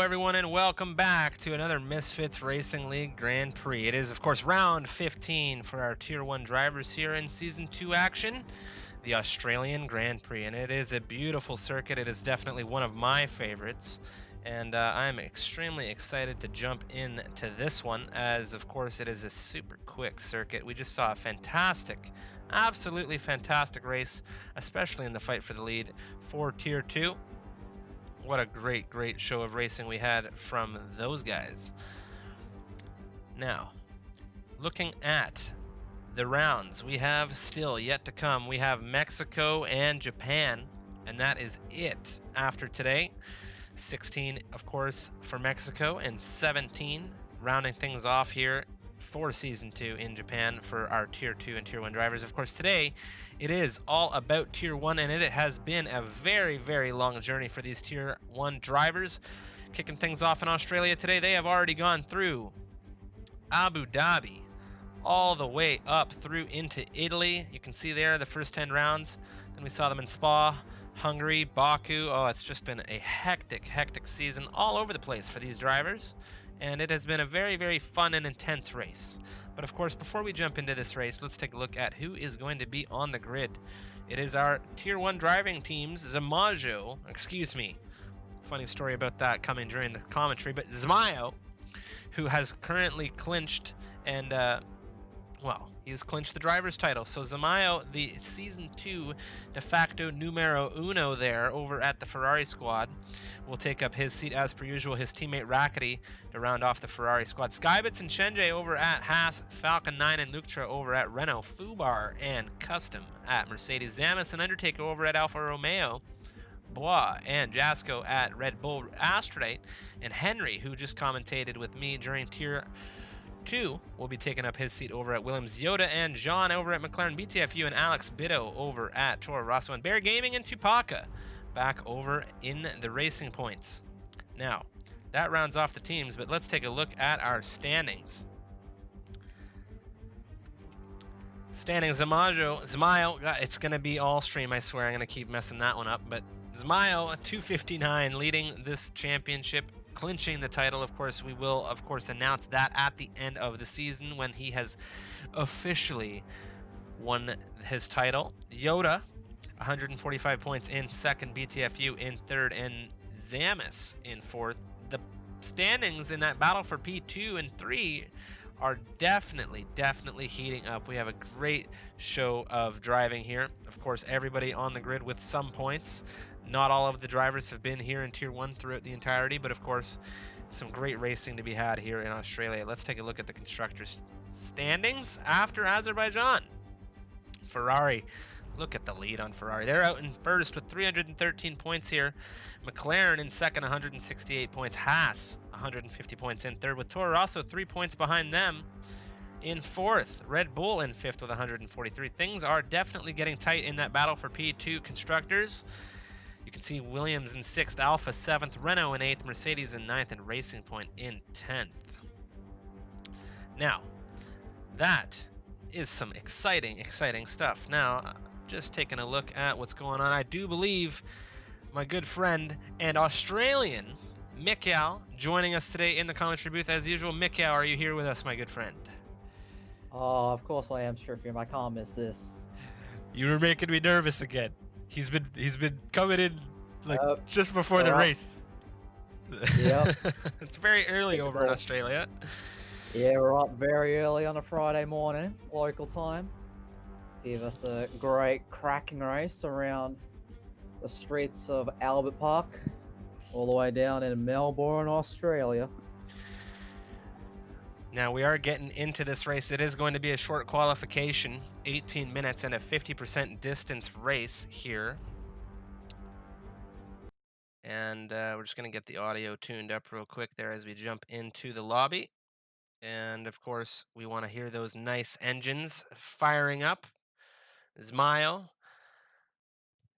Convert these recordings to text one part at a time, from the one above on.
everyone, and welcome back to another Misfits Racing League Grand Prix. It is, of course, round 15 for our Tier 1 drivers here in Season 2 action, the Australian Grand Prix. And it is a beautiful circuit. It is definitely one of my favorites. And I'm extremely excited to jump into this one, as, of course, it is a super quick circuit. We just saw a fantastic, absolutely fantastic race, especially in the fight for the lead for Tier 2. What a great show of racing we had from those guys. Now, looking at the rounds, we have still yet to come. We have Mexico and Japan, and that is it after today. 16, of course, for Mexico, and 17, rounding things off here for Season 2 in Japan for our Tier 2 and Tier 1 drivers. Of course, today it is all about Tier 1, and it has been a very long journey for these Tier 1 drivers. Kicking things off in Australia today, they have already gone through Abu Dhabi, all the way up through into Italy. You can see there the first 10 rounds. Then we saw them in Spa, Hungary, Baku. Oh, it's just been a hectic season all over the place for these drivers. And it has been a very fun and intense race. But of course, before we jump into this race, let's take a look at who is going to be on the grid. It is our Tier 1 driving teams, Zamajo, excuse me, funny story about that coming during the commentary, but Zmayo, who has currently clinched and, well, he's clinched the driver's title. So Zamayo, the Season 2 de facto numero uno there over at the Ferrari squad, will take up his seat as per usual. His teammate Rackety to round off the Ferrari squad. Skybits and Shenjay over at Haas, Falcon 9 and Luctra over at Renault, Fubar and Custom at Mercedes, Zamis and Undertaker over at Alfa Romeo, Bois and Jasco at Red Bull Astrodate, and Henry, who just commentated with me during Tier 2, will be taking up his seat over at Williams. Yoda and John over at McLaren BTFU, and Alex Biddo over at Toro Rosso, and Bear Gaming and Tupaka back over in the Racing Points. Now, that rounds off the teams, but let's take a look at our standings. Standings, Zmayo, it's going to be all stream, I swear. I'm going to keep messing that one up, but Zmayo, 259, leading this championship, clinching the title. Of course, we will, of course, announce that at the end of the season when he has officially won his title. Yoda, 145 points in second, BTFU in third, and Zamis in fourth. The standings in that battle for P2 and 3 are definitely heating up. We have a great show of driving here. Of course, everybody on the grid with some points. Not all of the drivers have been here in Tier 1 throughout the entirety, but of course, some great racing to be had here in Australia. Let's take a look at the constructors' standings after Azerbaijan. Ferrari, look at the lead on Ferrari. They're out in first with 313 points here. McLaren in second, 168 points. Haas, 150 points in third, with Toro Rosso 3 points behind them. In fourth, Red Bull in fifth with 143. Things are definitely getting tight in that battle for P2 constructors. You can see Williams in 6th, Alpha 7th, Renault in 8th, Mercedes in 9th, and Racing Point in 10th. Now, that is some exciting stuff. Now, just taking a look at what's going on, I do believe my good friend and Australian Mikhail joining us today in the commentary booth. As usual, Mikhail, are you here with us, my good friend? Oh, of course I am, Sherfium. I can't miss this. You were making me nervous again. He's been coming in like just before the race. Yep. It's very early over in Australia. Yeah, we're up very early on a Friday morning, local time, to give us a great cracking race around the streets of Albert Park, all the way down in Melbourne, Australia. Now we are getting into this race. It is going to be a short qualification, 18 minutes and a 50% distance race here. And we're just going to get the audio tuned up real quick there as we jump into the lobby. And of course, we want to hear those nice engines firing up. Zmayo.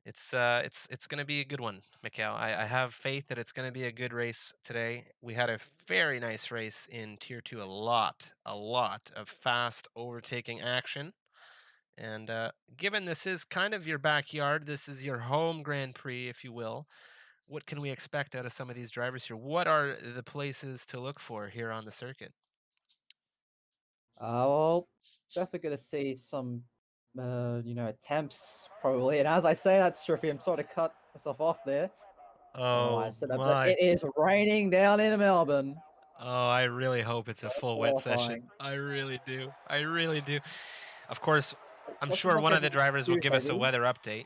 It's going to be a good one, Mikhail. I have faith that it's going to be a good race today. We had a very nice race in Tier 2, a lot of fast overtaking action. And given this is kind of your backyard, this is your home Grand Prix, if you will, what can we expect out of some of these drivers here? What are the places to look for here on the circuit? Well, definitely going to see some, attempts probably. And as I say that, Striffy, I'm sort of cut myself off there. Don't know why I Oh said that, but my. it is raining down in Melbourne. Oh, I really hope it's a So full wet session. qualifying. I really do. I really do. Of course, It I'm doesn't sure look one like of the it's drivers will too give us a heavy. weather update.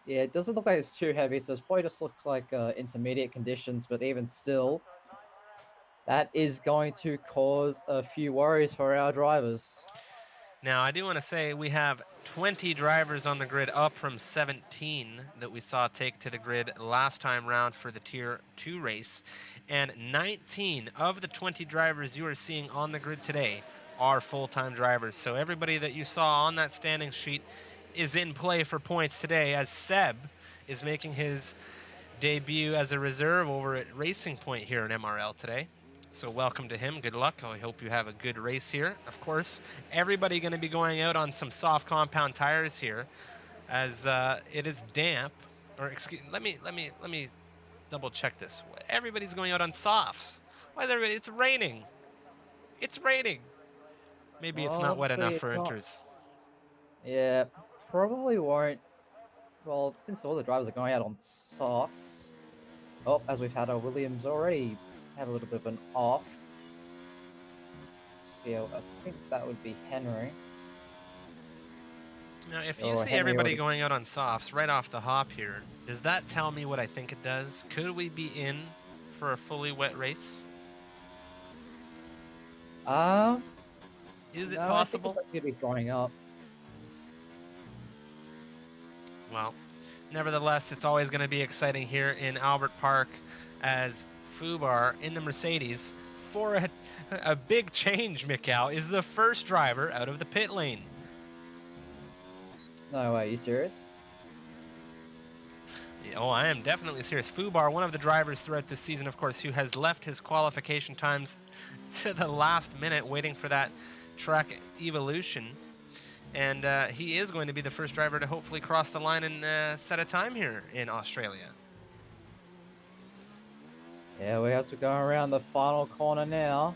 Yeah, it doesn't look like it's too heavy, so it probably just looks like intermediate conditions. But even still, that is going to cause a few worries for our drivers. Now, I do want to say we have 20 drivers on the grid, up from 17 that we saw take to the grid last time round for the Tier 2 race. And 19 of the 20 drivers you are seeing on the grid today are full-time drivers. So everybody that you saw on that standing sheet is in play for points today, as Seb is making his debut as a reserve over at Racing Point here in MRL today. So welcome to him. Good luck. I hope you have a good race here. Of course, everybody going to be going out on some soft compound tires here, as it is damp. Or excuse, let me double check this. Everybody's going out on softs. Why is everybody? It's raining. It's raining. Maybe it's not wet Obviously, enough it's for not. inters. Yeah, probably won't. Well, since all the drivers are going out on softs. Oh, as we've had our Williams already have a little bit of an off. See, I think that would be Henry. Now, if you Or see Henry everybody already. going out on softs right off the hop here, does that tell me what I think it does? Could we be in for a fully wet race? Um, Is it no, I think it's possible? going to be drying up. Well, nevertheless, it's always going to be exciting here in Albert Park as Fubar in the Mercedes for a big change, Mikal, is the first driver out of the pit lane. No way, are you serious? Oh, I am definitely serious. Fubar, one of the drivers throughout this season, of course, who has left his qualification times to the last minute waiting for that track evolution. And he is going to be the first driver to hopefully cross the line and set a time here in Australia. Yeah, we have to go around the final corner now.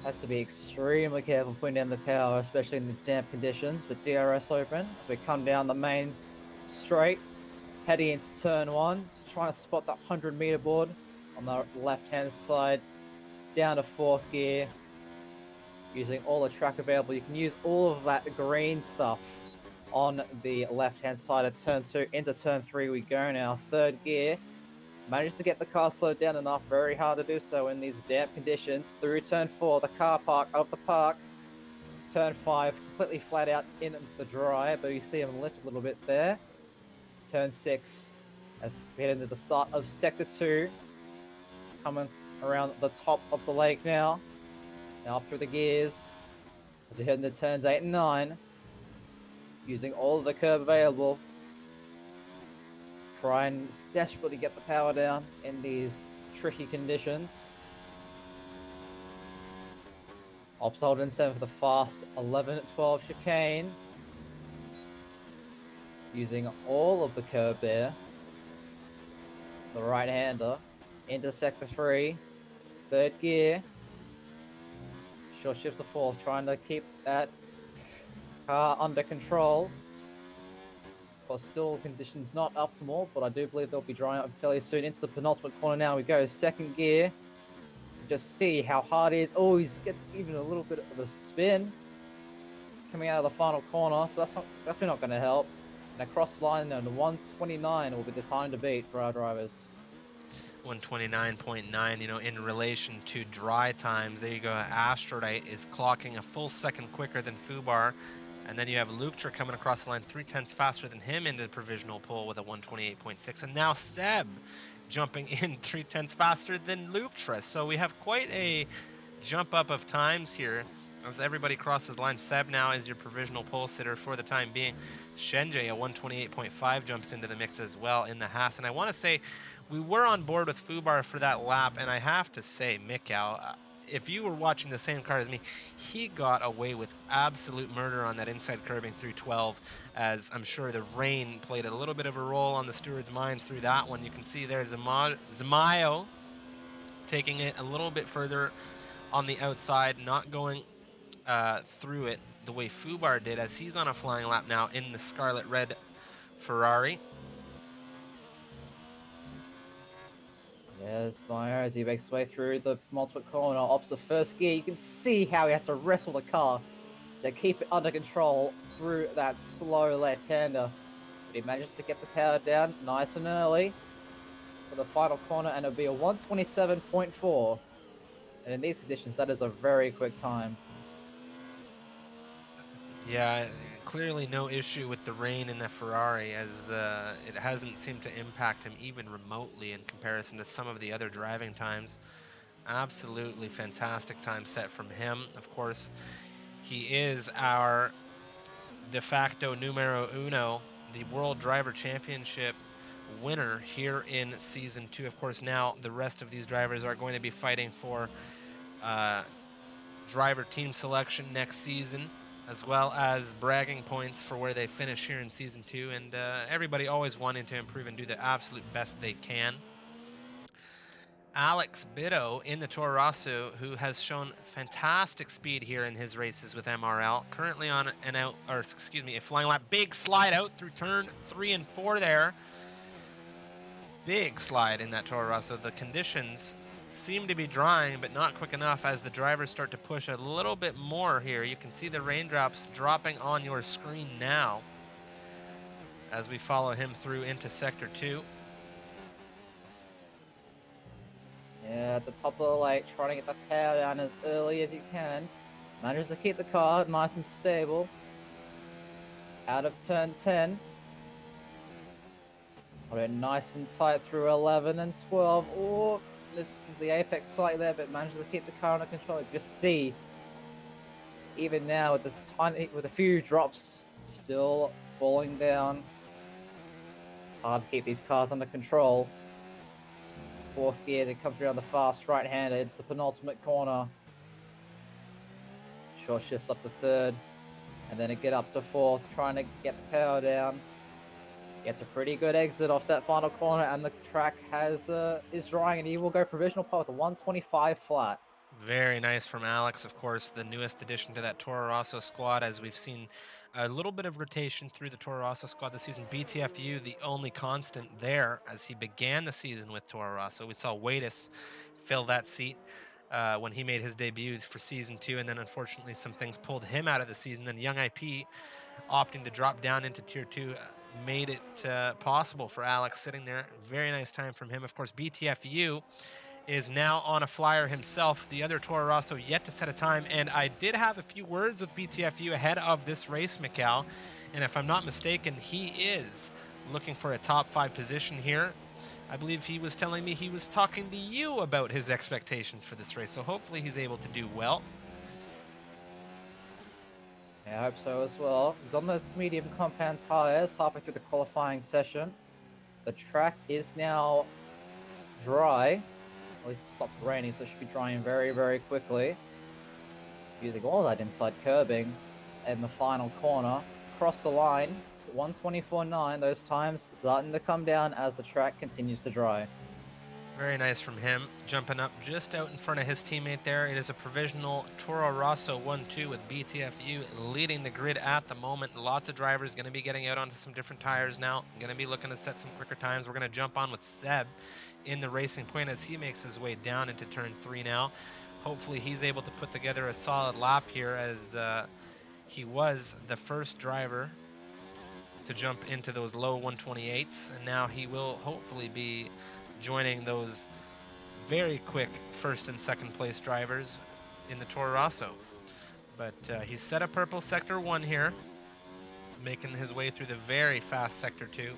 Has to be extremely careful putting down the power, especially in these damp conditions. But DRS open as we come down the main straight, heading into turn one. Just trying to spot that 100-meter board on the left-hand side, down to fourth gear. Using all the track available, you can use all of that green stuff on the left-hand side of turn two. Into turn three we go now. Third gear. Managed to get the car slowed down enough. Very hard to do so in these damp conditions. Through turn four, the car park of the park. Turn five, completely flat out in the dry, but you see him lift a little bit there. Turn six, as we head into the start of sector two. Coming around the top of the lake now. Now up through the gears. As we head into turns 8 and 9. Using all of the curb available. Try and desperately get the power down in these tricky conditions. Ops holding 7 for the fast 11-12 chicane. Using all of the curb there. The right-hander into sector 3. Third gear. Short shift to fourth, trying to keep that car under control. Of course, still conditions not optimal, but I do believe they'll be drying up fairly soon. Into the penultimate corner now we go. Second gear. Just see how hard it is. Oh, he gets even a little bit of a spin coming out of the final corner, so that's definitely not going to help. And across the line, then 129 will be the time to beat for our drivers. 129.9, in relation to dry times. There you go. Astrolite is clocking a full second quicker than Fubar. And then you have Luktra coming across the line 0.3 faster than him into the provisional pole with a 128.6. And now Seb jumping in 0.3 faster than Luktra. So we have quite a jump up of times here as everybody crosses the line. Seb now is your provisional pole sitter for the time being. Shenjay, a 128.5, jumps into the mix as well in the Haas. And I want to say we were on board with Fubar for that lap, and I have to say, Mikal, if you were watching the same car as me, he got away with absolute murder on that inside curbing through 12, as I'm sure the rain played a little bit of a role on the stewards' minds through that one. You can see there's Zamayo taking it a little bit further on the outside, not going through it the way Fubar did, as he's on a flying lap now in the scarlet red Ferrari. Yes, Meyer, as he makes his way through the multiple corner, opposite first gear, you can see how he has to wrestle the car to keep it under control through that slow left-hander. But he manages to get the power down nice and early for the final corner, and it'll be a 127.4. And in these conditions, that is a very quick time. Yeah, clearly no issue with the rain in the Ferrari, as it hasn't seemed to impact him even remotely in comparison to some of the other driving times. Absolutely fantastic time set from him. Of course, he is our de facto numero uno, the World Driver Championship winner here in Season 2. Of course, now the rest of these drivers are going to be fighting for driver team selection next season, as well as bragging points for where they finish here in Season 2, and everybody always wanting to improve and do the absolute best they can. Alex Bitto in the Toro Rosso, who has shown fantastic speed here in his races with MRL, currently on a flying lap. Big slide out through turn 3 and 4 there. Big slide in that Toro Rosso. The conditions seem to be drying, but not quick enough as the drivers start to push a little bit more here. You can see the raindrops dropping on your screen now as we follow him through into Sector 2. Yeah, at the top of the lake, trying to get the power down as early as you can. Manages to keep the car nice and stable. Out of turn 10. Got it nice and tight through 11 and 12. Oh, this is the apex slightly there, but manages to keep the car under control. You just see, even now with this with a few drops still falling down, it's hard to keep these cars under control. Fourth gear to come through on the fast right-hander. It's the penultimate corner. Short shifts up to third, and then it get up to fourth, trying to get the power down. Gets a pretty good exit off that final corner, and the track is drying, and he will go provisional pole with a 125 flat. Very nice from Alex, of course, the newest addition to that Toro Rosso squad, as we've seen a little bit of rotation through the Toro Rosso squad this season. BTFU, the only constant there as he began the season with Toro Rosso. We saw Wadis fill that seat when he made his debut for Season 2, and then unfortunately some things pulled him out of the season. Then Young IP opting to drop down into Tier 2 made it possible for Alex sitting there. Very nice time from him. Of course, BTFU is now on a flyer himself. The other Toro Rosso yet to set a time, and I did have a few words with BTFU ahead of this race, Mikal, and if I'm not mistaken, he is looking for a top 5 position here. I believe he was telling me he was talking to you about his expectations for this race, so hopefully he's able to do well. Yeah, I hope so as well. He's on those medium compound tires halfway through the qualifying session. The track is now dry. At least it stopped raining, so it should be drying very, very quickly. Using all that inside curbing in the final corner. Across the line, 124.9. Those times starting to come down as the track continues to dry. Very nice from him, jumping up just out in front of his teammate there. It is a provisional Toro Rosso 1-2 with BTFU leading the grid at the moment. Lots of drivers going to be getting out onto some different tires now. Going to be looking to set some quicker times. We're going to jump on with Seb in the Racing Point as he makes his way down into turn 3 now. Hopefully he's able to put together a solid lap here, as he was the first driver to jump into those low 128s, and now he will hopefully be joining those very quick first and second place drivers in the Toro Rosso. But he's set a purple Sector 1 here, making his way through the very fast Sector 2.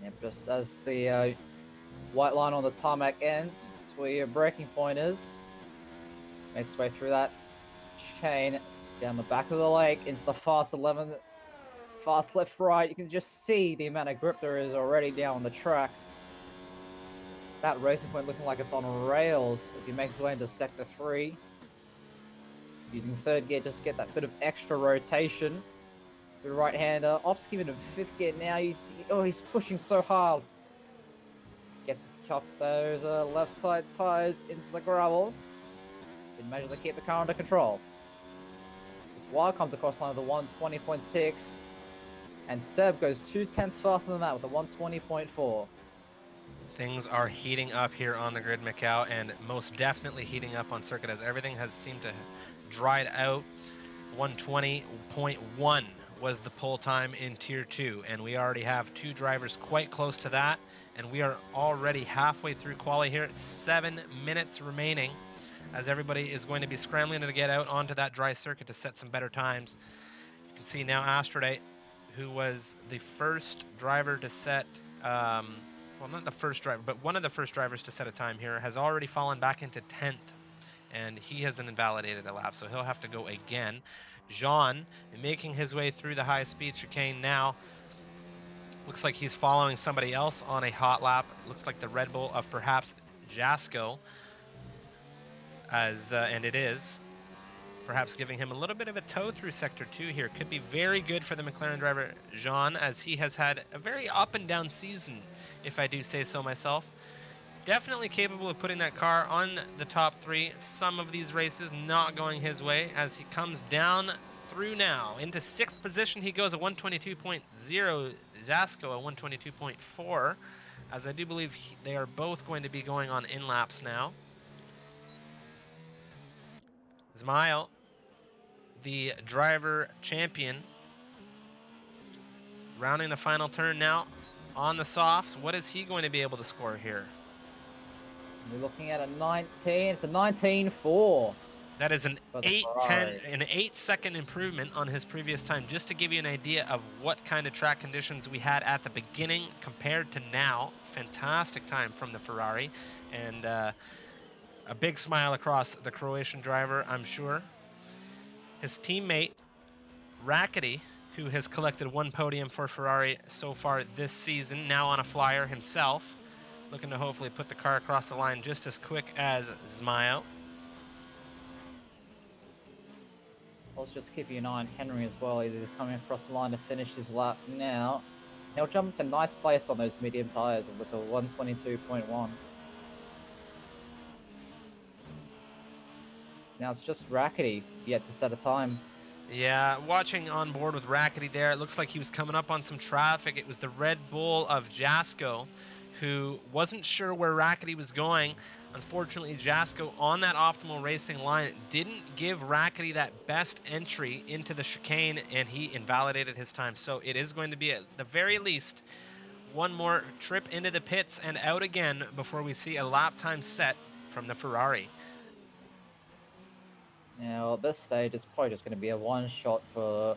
Yep, just as the white line on the tarmac ends, it's where your braking point is. Makes its way through that chicane down the back of the lake into the fast 11, fast left right. You can just see the amount of grip there is already down on the track. that racing point looking like it's on rails as he makes his way into Sector 3. Using third gear just to get that bit of extra rotation. The right-hander opts even in fifth gear now. You see, oh, he's pushing so hard. Gets to chop those left side tires into the gravel. It manages to keep the car under control. This Wild comes across line with a 120.6. And Seb goes 0.2 faster than that with a 120.4. Things are heating up here on the grid, Macau, and most definitely heating up on circuit as everything has seemed to dried out. 120.1 was the pole time in Tier 2, and we already have 2 drivers quite close to that, and we are already halfway through quali here. 7 minutes remaining as everybody is going to be scrambling to get out onto that dry circuit to set some better times. You can see now Astrodite, who was the first driver to set, well, not the first driver, but one of the first drivers to set a time here, has already fallen back into 10th. And he hasn't invalidated a lap, so he'll have to go again. Jean making his way through the high-speed chicane now. Looks like he's following somebody else on a hot lap. Looks like the Red Bull of perhaps Jasko, and it is. Perhaps giving him a little bit of a tow through Sector 2 here. Could be very good for the McLaren driver, Jean, as he has had a very up-and-down season, if I do say so myself. Definitely capable of putting that car on the top 3. Some of these races not going his way as he comes down through now. Into 6th position, he goes a 122.0, Jasko a 122.4, as I do believe they are both going to be going on in-laps now. Zmail, the driver champion, rounding the final turn now on the softs. What is he going to be able to score here? We're looking at a 19. It's a 19.4. That is an 8-second improvement on his previous time, just to give you an idea of what kind of track conditions we had at the beginning compared to now. Fantastic time from the Ferrari, and a big smile across the Croatian driver, I'm sure. His teammate, Rackety, who has collected 1 podium for Ferrari so far this season, now on a flyer himself, looking to hopefully put the car across the line just as quick as Zmail. Let's just keep an eye on Henry as well. He's coming across the line to finish his lap now. He'll jump to 9th place on those medium tires with a 122.1. Now it's just Rackety yet to set a time. Yeah, watching on board with Rackety there, it looks like he was coming up on some traffic. It was the Red Bull of Jasko, who wasn't sure where Rackety was going. Unfortunately, Jasko on that optimal racing line didn't give Rackety that best entry into the chicane, and he invalidated his time. So it is going to be, at the very least, one more trip into the pits and out again before we see a lap time set from the Ferrari. Now, at this stage, it's probably just going to be a one-shot for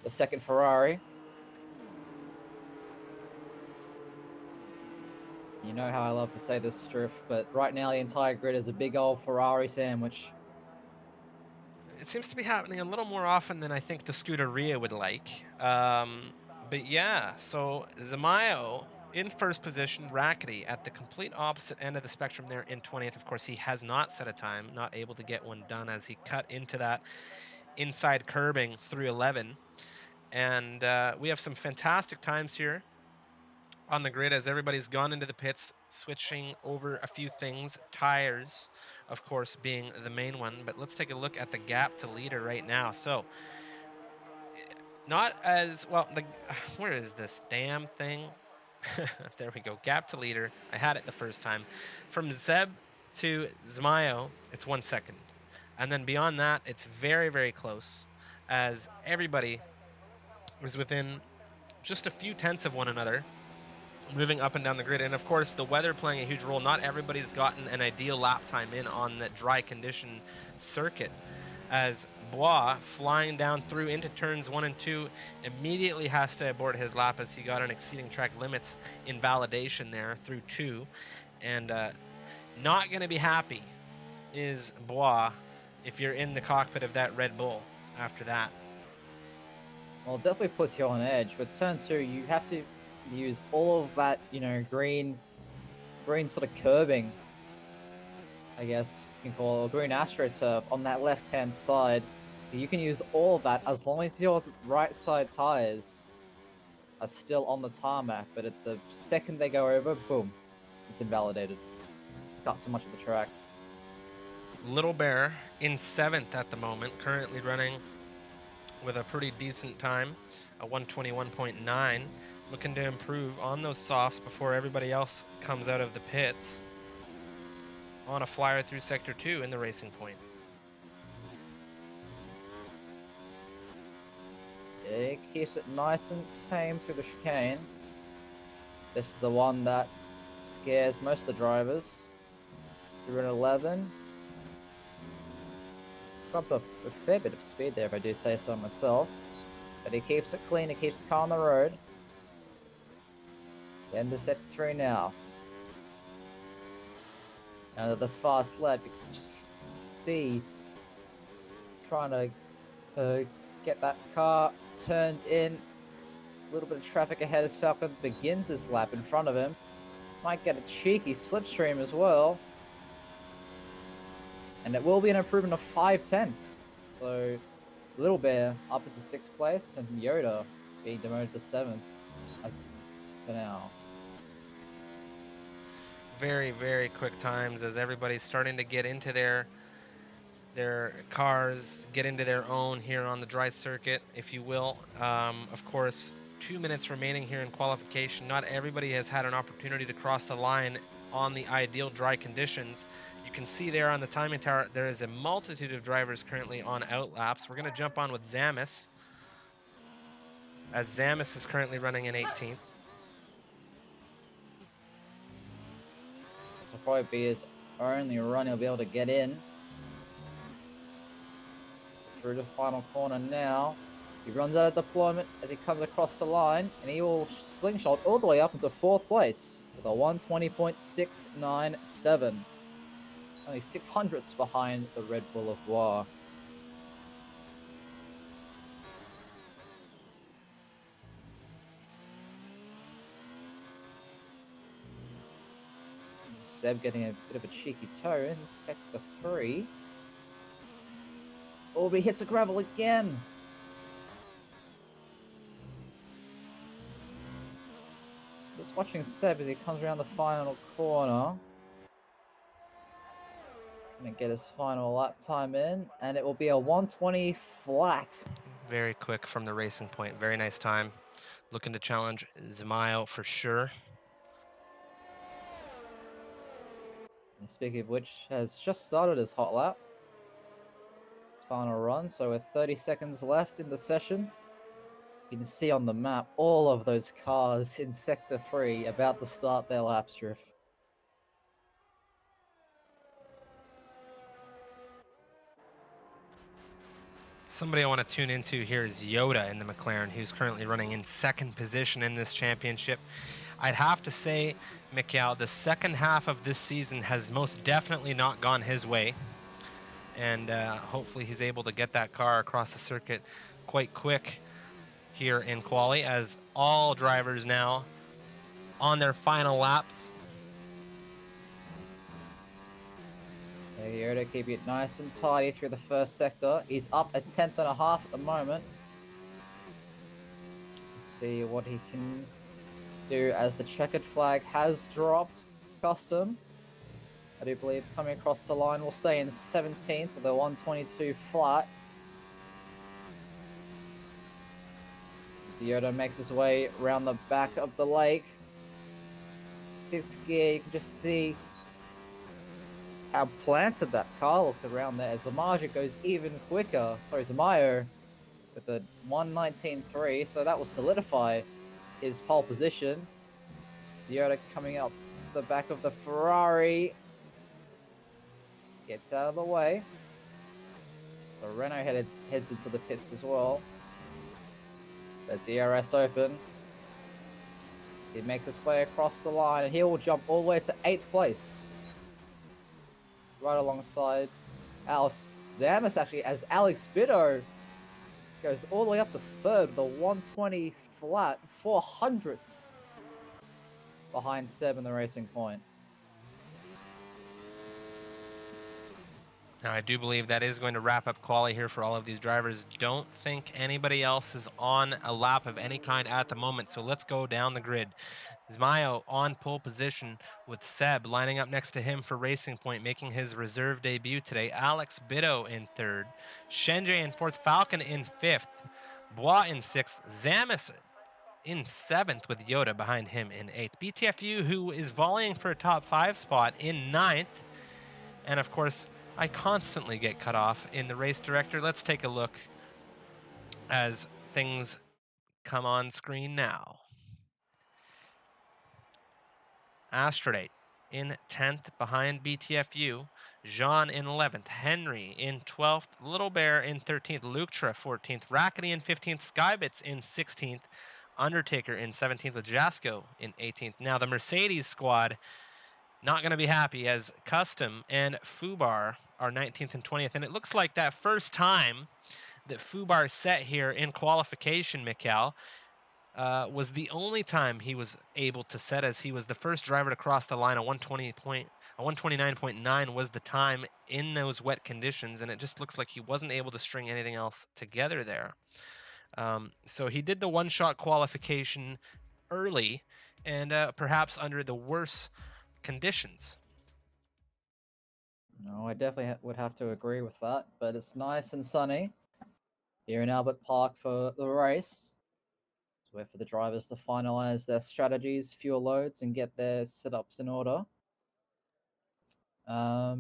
the second Ferrari. You know how I love to say this, Striff, but right now the entire grid is a big old Ferrari sandwich. It seems to be happening a little more often than I think the Scuderia would like. But yeah, so Zamayo in first position, Rackety at the complete opposite end of the spectrum there in 20th. Of course, he has not set a time, not able to get one done as he cut into that inside curbing through 11. And we have some fantastic times here on the grid as everybody's gone into the pits, switching over a few things. Tires, of course, being the main one. But let's take a look at the gap to leader right now. So, not as well. Where is this damn thing? There we go. Gap to leader. I had it the first time. From Zeb to Zmayo, it's 1 second. And then beyond that, it's very, very close, as everybody is within just a few tenths of one another, moving up and down the grid. And of course, the weather playing a huge role. Not everybody's gotten an ideal lap time in on that dry condition circuit, as Bois, flying down through into turns 1 and 2, immediately has to abort his lap as he got an exceeding track limits invalidation there through 2. And not going to be happy is Bois if you're in the cockpit of that Red Bull after that. Well, it definitely puts you on edge. With turn 2, you have to use all of that, green green sort of curbing, I guess you can call it, or green astroturf on that left-hand side. You can use all of that as long as your right side tires are still on the tarmac, but at the second they go over, boom, it's invalidated. Cut too much of the track. Little Bear in 7th at the moment, currently running with a pretty decent time, a 121.9, looking to improve on those softs before everybody else comes out of the pits on a flyer through Sector 2 in the Racing Point. It keeps it nice and tame through the chicane. This is the one that scares most of the drivers. Through an 11. Dropped off a fair bit of speed there, if I do say so myself. But he keeps it clean, he keeps the car on the road. Into Sector 3 now. Now that this fast lap, you can just see trying to get that car turned in. A little bit of traffic ahead as Falcon begins this lap in front of him. Might get a cheeky slipstream as well. And it will be an improvement of 5/10. So, Little Bear up into 6th place and Yoda being demoted to 7th as for now. Very, very quick times as everybody's starting to get into their cars, get into their own here on the dry circuit, if you will. Of course, 2 minutes remaining here in qualification. Not everybody has had an opportunity to cross the line on the ideal dry conditions. You can see there on the timing tower, there is a multitude of drivers currently on outlaps. We're going to jump on with Zamis, as Zamis is currently running in 18th. This will probably be his only run he'll be able to get in. Through the final corner now. He runs out of deployment as he comes across the line, and he will slingshot all the way up into 4th place with a 120.697. Only 600ths behind the Red Bull of War. Seb getting a bit of a cheeky toe in Sector 3. Oh, but he hits the gravel again. Just watching Seb as he comes around the final corner. Gonna get his final lap time in, and it will be a 120 flat. Very quick from the Racing Point. Very nice time. Looking to challenge Zamayo for sure. And speaking of which, has just started his hot lap. Final run, so with 30 seconds left in the session, you can see on the map all of those cars in Sector 3 about to start their lap strip. Somebody I want to tune into here is Yoda in the McLaren, who's currently running in 2nd position in this championship. I'd have to say, Mikhail, the second half of this season has most definitely not gone his way. And hopefully he's able to get that car across the circuit quite quick here in quali, as all drivers now on their final laps. Yoda keeping it nice and tidy through the first sector. He's up a 10th and a half at the moment. Let's see what he can do as the checkered flag has dropped. Custom, I do believe, coming across the line will stay in 17th with a 122 flat. So Yoda makes his way around the back of the lake. 6th gear, you can just see how planted that car looked around there. Zamaja goes even quicker. Sorry, Zamayo with a 119.3, so that will solidify his pole position. Yoda coming up to the back of the Ferrari. Gets out of the way. So Renault heads into the pits as well. The DRS open. So he makes his way across the line, and he will jump all the way to 8th place. Right alongside Alex Zamis, actually, as Alex Bido goes all the way up to 3rd with a 120 flat, 400ths behind Seb in the Racing Point. Now, I do believe that is going to wrap up quali here for all of these drivers. Don't think anybody else is on a lap of any kind at the moment, so let's go down the grid. Zmayo on pole position with Seb lining up next to him for Racing Point, making his reserve debut today. Alex Bitto in third, Shenjay in fourth, Falcon in fifth, Bois in sixth, Zamis in seventh with Yoda behind him in eighth. BTFU, who is volleying for a top 5 spot, in ninth. And of course, I constantly get cut off in the race director. Let's take a look as things come on screen now. Astrodate in 10th behind BTFU, Jean in 11th, Henry in 12th, Little Bear in 13th, Luktra 14th, Rackety in 15th, Skybits in 16th, Undertaker in 17th with Jasko in 18th. Now the Mercedes squad not going to be happy as Custom and Fubar are 19th and 20th. And it looks like that first time that Fubar set here in qualification, Mikal, was the only time he was able to set, as he was the first driver to cross the line. A 129.9 was the time in those wet conditions, and it just looks like he wasn't able to string anything else together there. So he did the one-shot qualification early, and perhaps under the worst conditions. No, I definitely would have to agree with that, but it's nice and sunny here in Albert Park for the race. So wait for the drivers to finalize their strategies, fuel loads, and get their setups in order. That,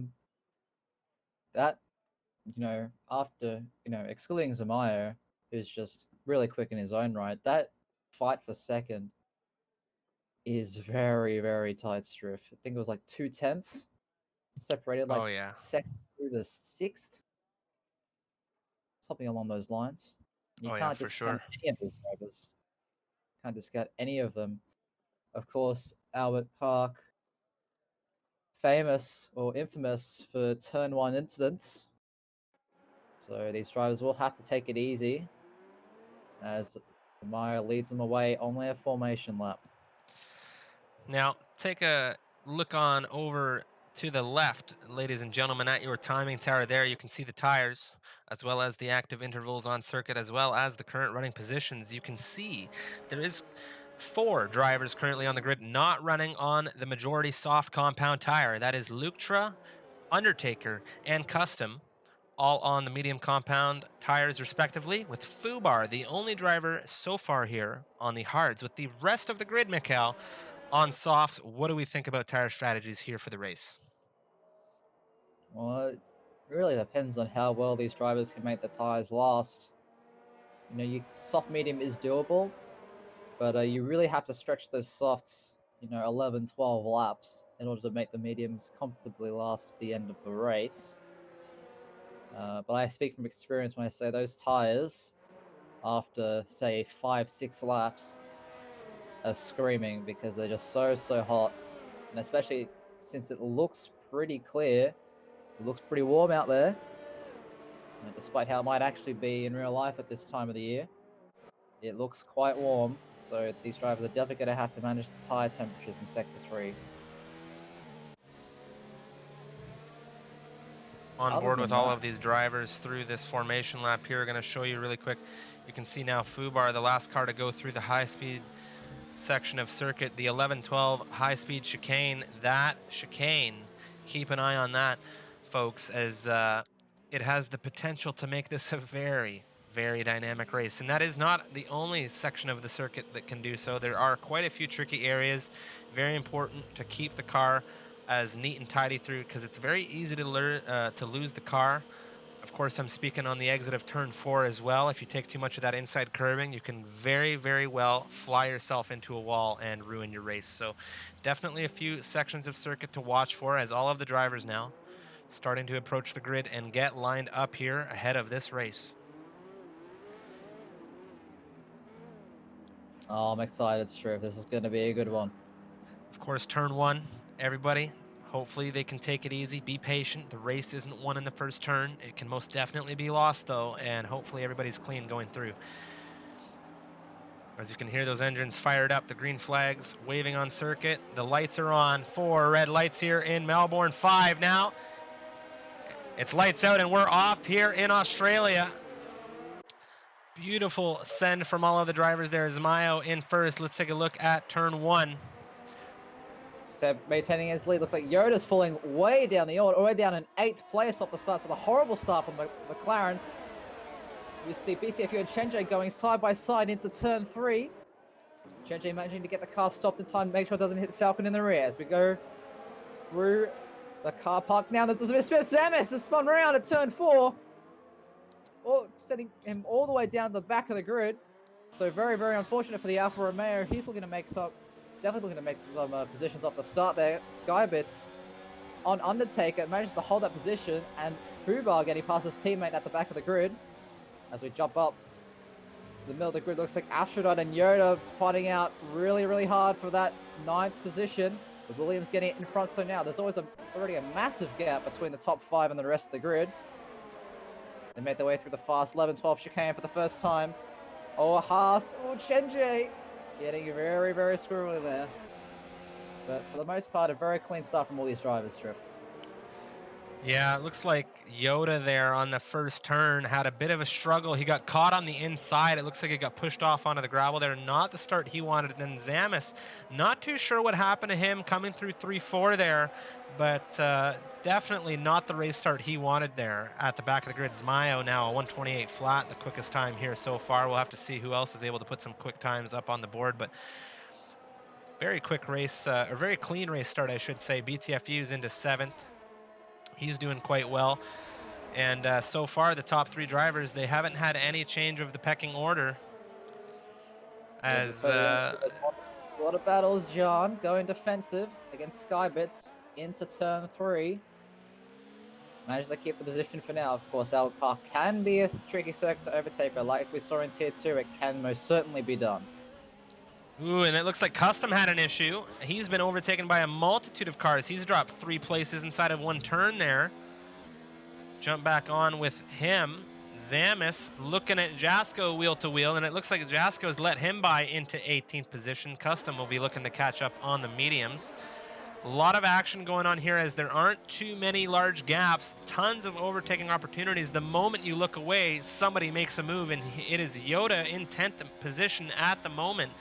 after, excluding Zamayo, who's just really quick in his own right, that fight for second is very, very tight, Striff. I think it was like 2/10 separated, like second through the sixth, something along those lines. You can't discount any of these drivers. Can't discount any of them. Of course, Albert Park, famous or infamous for turn 1 incidents. So these drivers will have to take it easy as Maya leads them away only a formation lap. Now, take a look on over to the left, ladies and gentlemen, at your timing tower there. You can see the tires, as well as the active intervals on circuit, as well as the current running positions. You can see there is 4 drivers currently on the grid not running on the majority soft compound tire. That is Luktra, Undertaker, and Custom, all on the medium compound tires respectively, with Fubar, the only driver so far here on the hards, with the rest of the grid, Mikal, on softs. What do we think about tire strategies here for the race? Well, it really depends on how well these drivers can make the tires last. Soft medium is doable, but you really have to stretch those softs, 11, 12 laps in order to make the mediums comfortably last the end of the race. But I speak from experience when I say those tires, after, say, 5, 6 laps, are screaming because they're just so hot. And especially since it looks pretty clear, it looks pretty warm out there, despite how it might actually be in real life at this time of the year. It looks quite warm, so these drivers are definitely going to have to manage the tire temperatures in Sector 3. On board with all of these drivers through this formation lap here. We're going to show you really quick. You can see now Fubar, the last car to go through the high-speed section of circuit, the 11-12 high-speed chicane. That chicane, keep an eye on that, folks, as it has the potential to make this a very, very dynamic race. And that is not the only section of the circuit that can do so. There are quite a few tricky areas. Very important to keep the car as neat and tidy through, because it's very easy to lose the car. Of course, I'm speaking on the exit of turn 4 as well. If you take too much of that inside curbing, you can very, very well fly yourself into a wall and ruin your race. So definitely a few sections of circuit to watch for, as all of the drivers now starting to approach the grid and get lined up here ahead of this race. Oh, I'm excited, Striv. This is going to be a good one. Of course, turn 1, everybody, hopefully they can take it easy, be patient. The race isn't won in the first turn. It can most definitely be lost, though, and hopefully everybody's clean going through. As you can hear those engines fired up, the green flags waving on circuit. The lights are on. 4 red lights here in Melbourne. 5 now. It's lights out and we're off here in Australia. Beautiful send from all of the drivers there. Zmayo in first. Let's take a look at turn 1. Seb maintaining his lead. Looks like Yoda's falling way down the order, way down in 8th place off the start. So the horrible start from McLaren. You see BTFU and Chenjay going side by side into turn 3. Chenjay managing to get the car stopped in time, make sure it doesn't hit Falcon in the rear as we go through the car park. Now there's a bit of Samus has spun around at turn 4. Sending him all the way down to the back of the grid. So very, very unfortunate for the Alfa Romeo. He's looking to make some, he's definitely looking to make some positions off the start there. Skybits on Undertaker manages to hold that position, and Fubar getting past his teammate at the back of the grid. As we jump up to the middle of the grid, looks like Astrodot and Yoda fighting out really, really hard for that 9th position. The Williams getting it in front, so now there's already a massive gap between the top 5 and the rest of the grid. They made their way through the fast 11-12 chicane for the first time. Oh, Haas. Oh, Chenjay. Getting very, very squirrely there. But for the most part, a very clean start from all these drivers, Triff. Yeah, it looks like Yoda there on the first turn had a bit of a struggle. He got caught on the inside. It looks like he got pushed off onto the gravel there. Not the start he wanted. And then Zamis, not too sure what happened to him coming through 3-4 there, but definitely not the race start he wanted there at the back of the grid. Zmayo now a 128 flat, the quickest time here so far. We'll have to see who else is able to put some quick times up on the board, but very quick race, or very clean race start, I should say. BTFU's into 7th. He's doing quite well. And so far, the top 3 drivers, they haven't had any change of the pecking order. As a lot of battles, John, going defensive against Skybits into turn 3. Managed to keep the position for now. Of course, Albert Park can be a tricky circuit to overtake, but like we saw in Tier 2, it can most certainly be done. Ooh, and it looks like Custom had an issue. He's been overtaken by a multitude of cars. He's dropped 3 places inside of 1 turn there. Jump back on with him. Zamis looking at Jasko wheel to wheel, and it looks like Jasko's let him by into 18th position. Custom will be looking to catch up on the mediums. A lot of action going on here as there aren't too many large gaps. Tons of overtaking opportunities. The moment you look away, somebody makes a move, and it is Yoda in 10th position at the moment.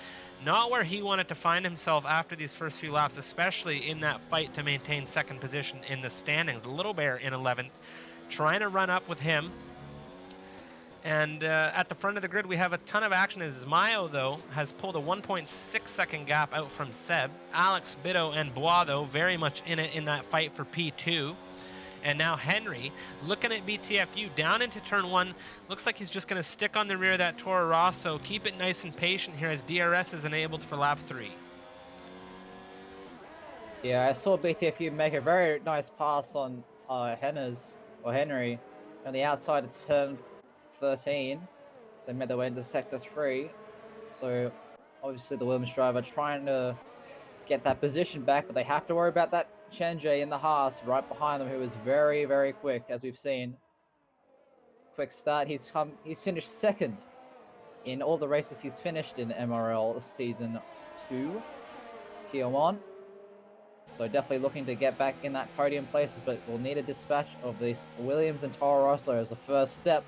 Not where he wanted to find himself after these first few laps, especially in that fight to maintain 2nd position in the standings. Little Bear in 11th, trying to run up with him. And at the front of the grid, we have a ton of action as Zmayo, though, has pulled a 1.6 second gap out from Seb. Alex, Bido, and Bois, though, very much in it in that fight for P2. And now Henry, looking at BTFU down into turn 1. Looks like he's just going to stick on the rear of that Toro Rosso. Keep it nice and patient here as DRS is enabled for lap 3. Yeah, I saw BTFU make a very nice pass on Henry on the outside of turn 13. So they made their way into sector 3. So obviously the Williams driver trying to get that position back, but they have to worry about that Chenjay in the Haas right behind them, who is very, very quick, as we've seen. Quick start. He's finished 2nd in all the races he's finished in MRL Season 2, Tier 1. So definitely looking to get back in that podium places, but we'll need a dispatch of this Williams and Toro Rosso as the first step.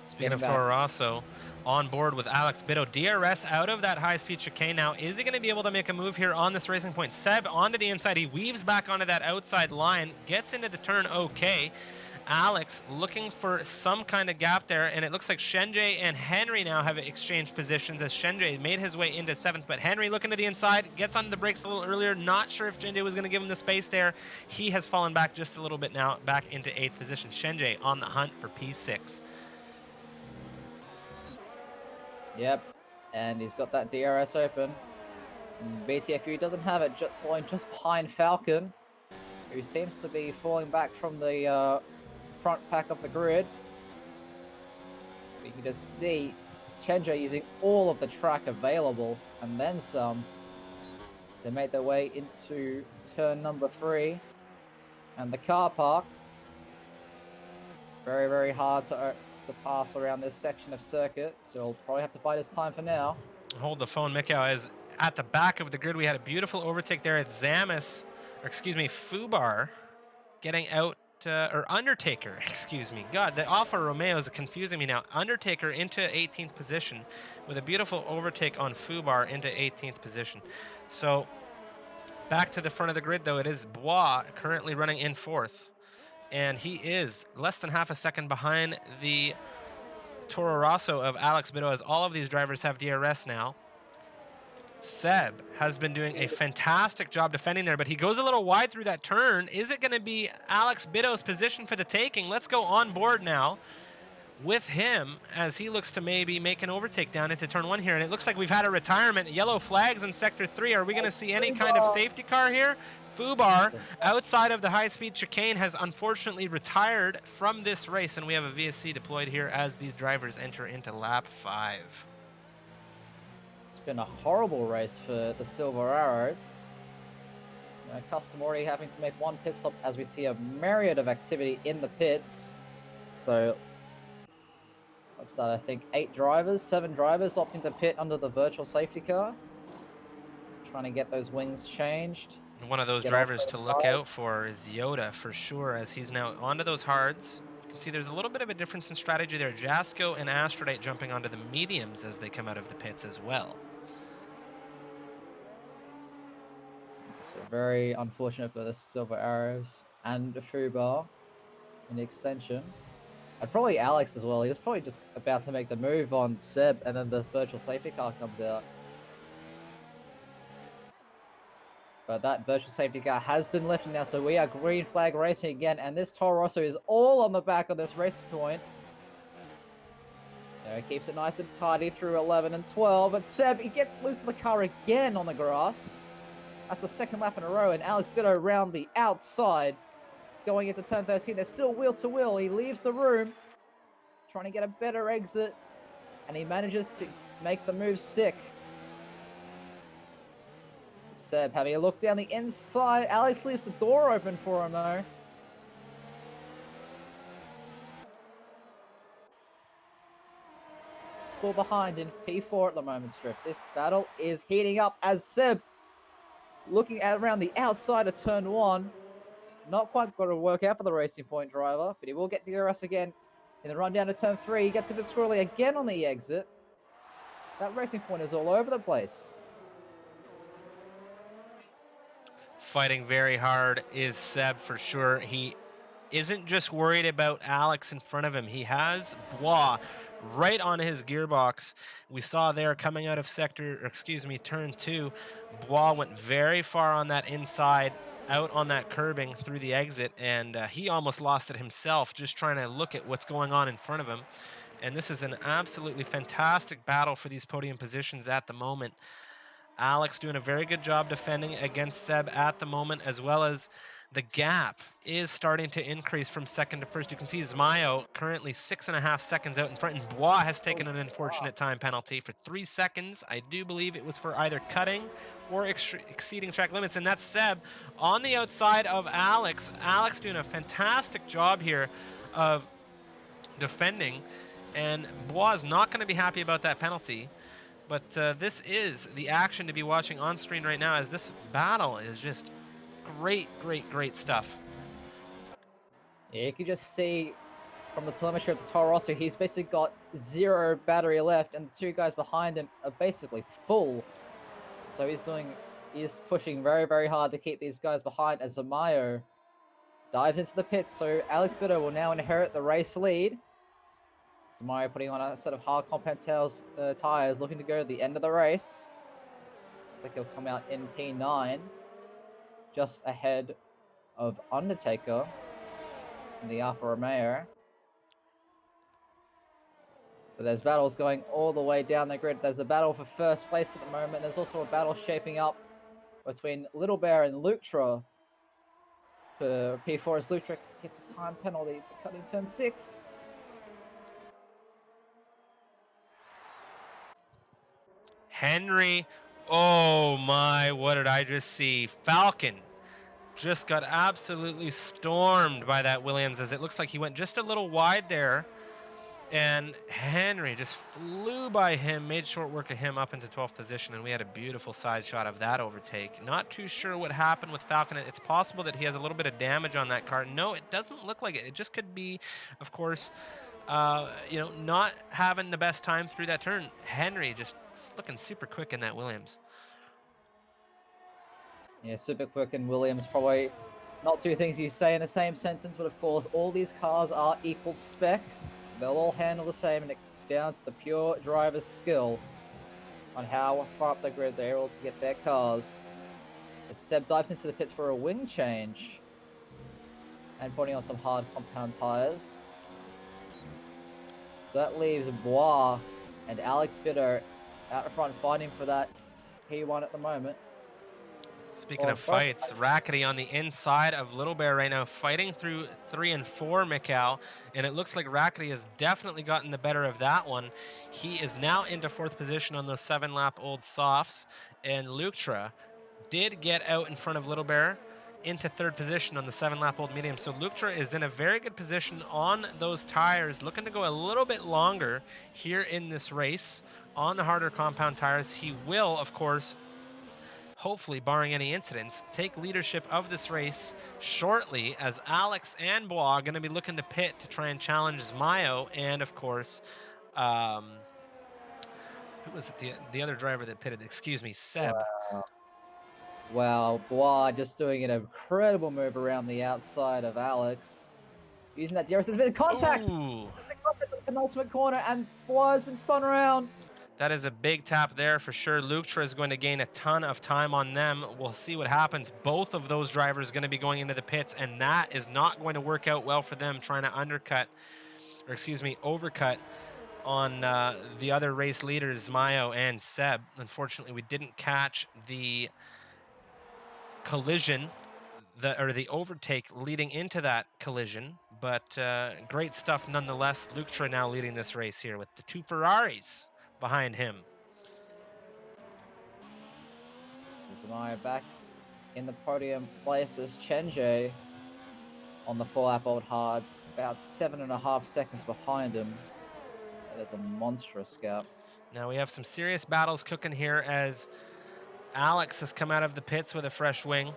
Speaking of Toro Rosso, on board with Alex Bido. DRS out of that high-speed chicane now. Is he going to be able to make a move here on this racing point? Seb onto the inside. He weaves back onto that outside line, gets into the turn okay. Alex looking for some kind of gap there, and it looks like Chenjay and Henry now have exchanged positions as Chenjay made his way into 7th, but Henry looking to the inside, gets onto the brakes a little earlier. Not sure if Chenjay was going to give him the space there. He has fallen back just a little bit now, back into 8th position. Chenjay on the hunt for P6. Yep, and he's got that DRS open. BTFU doesn't have it, falling just behind Falcon, who seems to be falling back from the front pack of the grid. You can just see Chenjay using all of the track available, and then some. They made their way into turn number 3, and the car park. Very, very hard to pass around this section of circuit, so we'll probably have to bide his time for now. Hold the phone, Mikhail, as at the back of the grid, we had a beautiful overtake there at Zamis, or excuse me, Fubar, getting out or Undertaker, excuse me. God, the Alfa Romeo is confusing me now. Undertaker into 18th position with a beautiful overtake on Fubar into 18th position. So back to the front of the grid, though, it is Bois currently running in 4th. And he is less than half a second behind the Toro Rosso of Alex Bido, as all of these drivers have DRS now. Seb has been doing a fantastic job defending there, but he goes a little wide through that turn. Is it going to be Alex Bido's position for the taking? Let's go on board now with him as he looks to maybe make an overtake down into turn 1 here. And it looks like we've had a retirement. Yellow flags in sector 3. Are we going to see any kind of safety car here? Fubar, outside of the high-speed chicane, has unfortunately retired from this race, and we have a VSC deployed here as these drivers enter into lap 5. It's been a horrible race for the Silver Arrows. Custom already having to make one pit stop as we see a myriad of activity in the pits. So, what's that? I think 7 drivers opting to pit under the virtual safety car. Trying to get those wings changed. One of those drivers to look out for is Yoda, for sure, as he's now onto those hards. You can see there's a little bit of a difference in strategy there. Jasko and Astrodite jumping onto the mediums as they come out of the pits as well. So very unfortunate for the Silver Arrows and the Fubar in the extension. And probably Alex as well. He was probably just about to make the move on Seb, and then the virtual safety car comes out. But that virtual safety car has been lifted now, so we are green flag racing again, and this Toro Rosso is all on the back of this racing point. He keeps it nice and tidy through 11 and 12, and Seb, he gets loose of the car again on the grass. That's the 2nd lap in a row, and Alex Bido around the outside, going into turn 13. They're still wheel to wheel. He leaves the room, trying to get a better exit, and he manages to make the move stick. Seb having a look down the inside. Alex leaves the door open for him, though. Fall behind in P4 at the moment, Strift. This battle is heating up as Seb looking at around the outside of turn 1. Not quite got to work out for the Racing Point driver, but he will get DRS again in the run down to turn 3. He gets a bit squirrely again on the exit. That Racing Point is all over the place. Fighting very hard is Seb, for sure. He isn't just worried about Alex in front of him. He has Bois right on his gearbox. We saw there coming out of turn 2. Bois went very far on that inside, out on that curbing through the exit, and he almost lost it himself just trying to look at what's going on in front of him. And this is an absolutely fantastic battle for these podium positions at the moment. Alex doing a very good job defending against Seb at the moment, as well as the gap is starting to increase from 2nd to 1st. You can see Zmayo currently 6.5 seconds out in front, and Bois has taken an unfortunate time penalty for 3 seconds. I do believe it was for either cutting or exceeding track limits, and that's Seb on the outside of Alex. Alex doing a fantastic job here of defending, and Bois is not going to be happy about that penalty. But this is the action to be watching on screen right now, as this battle is just great, great, great stuff. Yeah, you can just see from the telemetry of the Toro Rosso, he's basically got 0 battery left, and the 2 guys behind him are basically full. So he's pushing very, very hard to keep these guys behind as Zamayo dives into the pits. So Alex Bido will now inherit the race lead. Zamayo putting on a set of hard compound tires, looking to go to the end of the race. Looks like he'll come out in P9, just ahead of Undertaker in the Alfa Romeo. But there's battles going all the way down the grid. There's a battle for first place at the moment. There's also a battle shaping up between Little Bear and Lutra. For P4 as Lutra gets a time penalty for cutting turn 6. Henry, oh my, what did I just see? Falcon just got absolutely stormed by that Williams, as it looks like he went just a little wide there And Henry just flew by him, made short work of him up into 12th position, and we had a beautiful side shot of that overtake. Not too sure what happened with Falcon. It's possible that he has a little bit of damage on that car. No, it doesn't look like it. It just could be, of course, not having the best time through that turn. Henry just looking super quick in that Williams. Yeah, super quick and Williams, probably not two things you say in the same sentence, but of course all these cars are equal spec, so they'll all handle the same, and it's down to the pure driver's skill on how far up the grid they're able to get their cars. As Seb dives into the pits for a wing change and putting on some hard compound tires. So that leaves Bois and Alex Bitter out in front fighting for that P1 at the moment. Speaking of fights, Rackety on the inside of Little Bear right now, fighting through 3 and 4, Mikal, and it looks like Rackety has definitely gotten the better of that one. He is now into 4th position on those 7-lap old softs, and Lutra did get out in front of Little Bear into 3rd position on the 7-lap old medium. So Lutra is in a very good position on those tires, looking to go a little bit longer here in this race on the harder compound tires. He will, of course, hopefully, barring any incidents, take leadership of this race shortly, as Alex and Bois are going to be looking to pit to try and challenge Mayo, and of course, who was it, the other driver that pitted? Excuse me, Seb. Wow, Bois just doing an incredible move around the outside of Alex. Using that DRS, there's been contact! Ooh. The penultimate corner, and Bois has been spun around. That is a big tap there for sure. Lutra is going to gain a ton of time on them. We'll see what happens. Both of those drivers are going to be going into the pits, and that is not going to work out well for them, trying to overcut on the other race leaders, Mayo and Seb. Unfortunately, we didn't catch the collision, the overtake leading into that collision, but great stuff nonetheless. Lutra now leading this race here with the 2 Ferraris behind him. So Zamayo back in the podium place as Chenje on the 4-lap old hards, about 7.5 seconds behind him. That is a monstrous gap. Now we have some serious battles cooking here as Alex has come out of the pits with a fresh wing.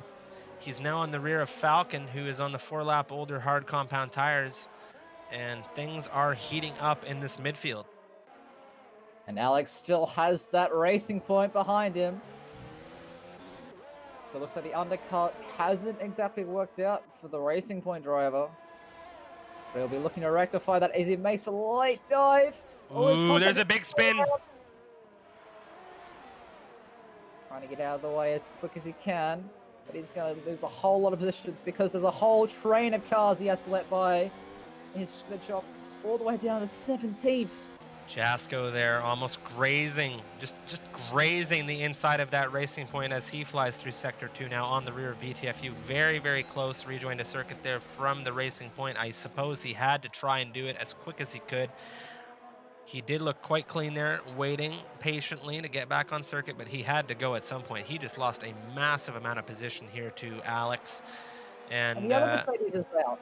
He's now on the rear of Falcon, who is on the 4-lap older hard compound tires, and things are heating up in this midfield. And Alex still has that racing point behind him. So it looks like the undercut hasn't exactly worked out for the racing point driver. But he'll be looking to rectify that as he makes a late dive. Ooh, there's a big spin. Trying to get out of the way as quick as he can. But he's going to lose a whole lot of positions because there's a whole train of cars he has to let by. He's going to drop all the way down to 17th. Jasko there, almost grazing, just grazing the inside of that racing point as he flies through Sector 2 now on the rear of BTFU. Very, very close, rejoined a circuit there from the racing point. I suppose he had to try and do it as quick as he could. He did look quite clean there, waiting patiently to get back on circuit, but he had to go at some point. He just lost a massive amount of position here to Alex. And the other Mercedes is out.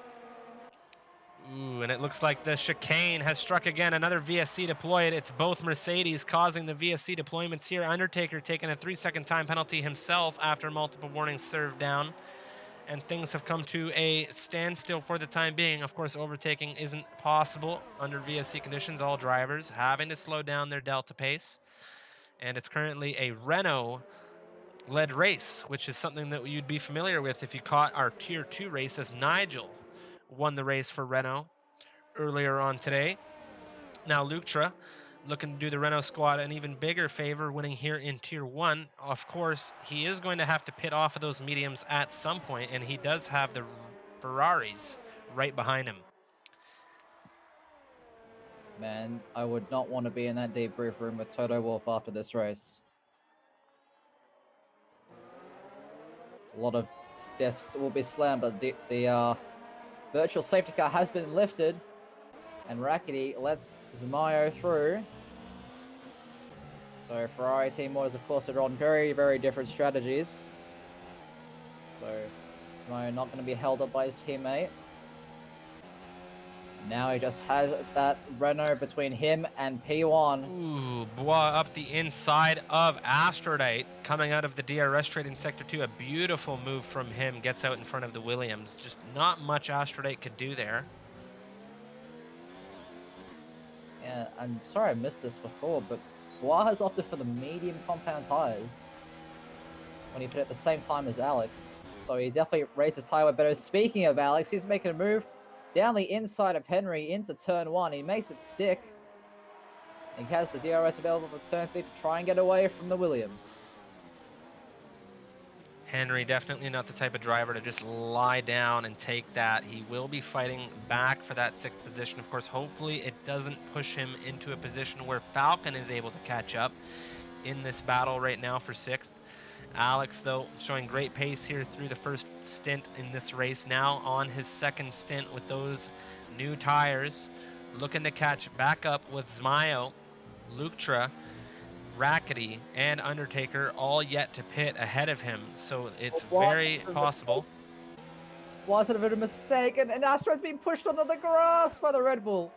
Ooh, and it looks like the chicane has struck again. Another VSC deployed. It's both Mercedes causing the VSC deployments here. Undertaker taking a 3-second time penalty himself after multiple warnings served down. And things have come to a standstill for the time being. Of course, overtaking isn't possible under VSC conditions. All drivers having to slow down their delta pace. And it's currently a Renault-led race, which is something that you'd be familiar with if you caught our Tier 2 race, as Nigel won the race for Renault earlier on today. Now Lutra looking to do the Renault squad an even bigger favor, winning here in Tier 1. Of course, he is going to have to pit off of those mediums at some point, and he does have the Ferraris right behind him. Man, I would not want to be in that debrief room with Toto Wolff after this race. A lot of desks will be slammed, but the virtual safety car has been lifted, and Rackety lets Zamayo through. So Ferrari team orders, of course, are on very, very different strategies. So Zamayo not going to be held up by his teammate. Now he just has that Renault between him and P1. Ooh, Bois up the inside of Aphrodite, coming out of the DRS trading sector 2. A beautiful move from him, gets out in front of the Williams. Just not much Aphrodite could do there. Yeah, I'm sorry I missed this before, but Bois has opted for the medium compound tires when he put it at the same time as Alex. So he definitely rates his tire weight better. Speaking of Alex, he's making a move down the inside of Henry into turn 1. He makes it stick. He has the DRS available for turn 3 to try and get away from the Williams. Henry definitely not the type of driver to just lie down and take that. He will be fighting back for that 6th position. Of course, hopefully it doesn't push him into a position where Falcon is able to catch up in this battle right now for 6th. Alex, though, showing great pace here through the first stint in this race. Now on his 2nd stint with those new tires, looking to catch back up with Zmayo, Luktra, Rackety, and Undertaker, all yet to pit ahead of him. So it's very possible. Was it a bit of a mistake? And Astro's been pushed onto the grass by the Red Bull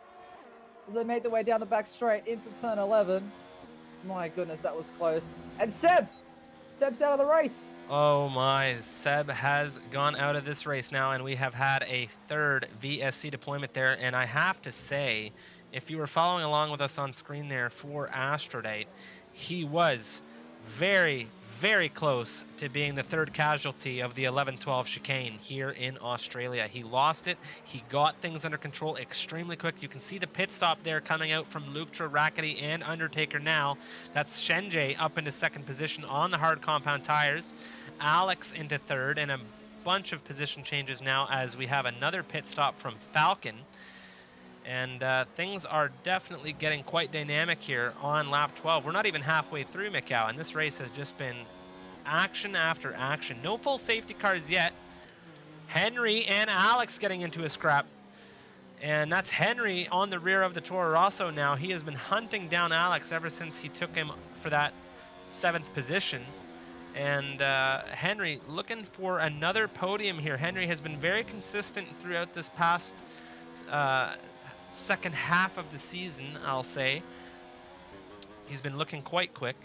as they made their way down the back straight into turn 11. My goodness, that was close. And Seb's out of the race. Oh my, Seb has gone out of this race now, and we have had a 3rd VSC deployment there. And I have to say, if you were following along with us on screen there for Aphrodite, he was very, very close to being the 3rd casualty of the 11-12 chicane here in Australia. He lost it. He got things under control extremely quick. You can see the pit stop there coming out from Luktra, Rackety, and Undertaker now. That's Shenjay up into 2nd position on the hard compound tires. Alex into 3rd, and a bunch of position changes now as we have another pit stop from Falcon. And things are definitely getting quite dynamic here on lap 12. We're not even halfway through, Mikau, and this race has just been action after action. No full safety cars yet. Henry and Alex getting into a scrap. And that's Henry on the rear of the Toro Rosso now. He has been hunting down Alex ever since he took him for that 7th position. And Henry looking for another podium here. Henry has been very consistent throughout this past 2nd half of the season, I'll say. He's been looking quite quick.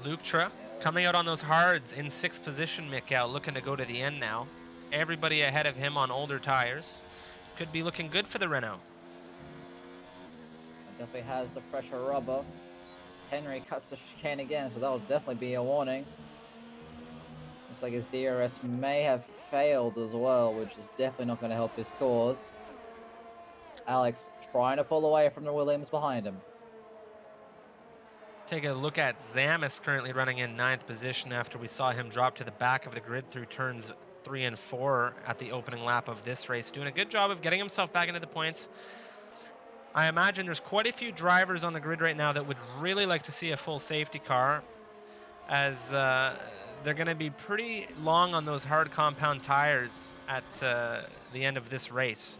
Luktra coming out on those hards in 6th position, Mikkel, looking to go to the end now. Everybody ahead of him on older tires. Could be looking good for the Renault. Definitely has the fresher rubber. Henry cuts the chicane again, so that'll definitely be a warning. Looks like his DRS may have failed as well, which is definitely not going to help his cause. Alex trying to pull away from the Williams behind him. Take a look at Zamis currently running in 9th position after we saw him drop to the back of the grid through turns 3 and 4 at the opening lap of this race. Doing a good job of getting himself back into the points. I imagine there's quite a few drivers on the grid right now that would really like to see a full safety car, as they're going to be pretty long on those hard compound tires at the end of this race.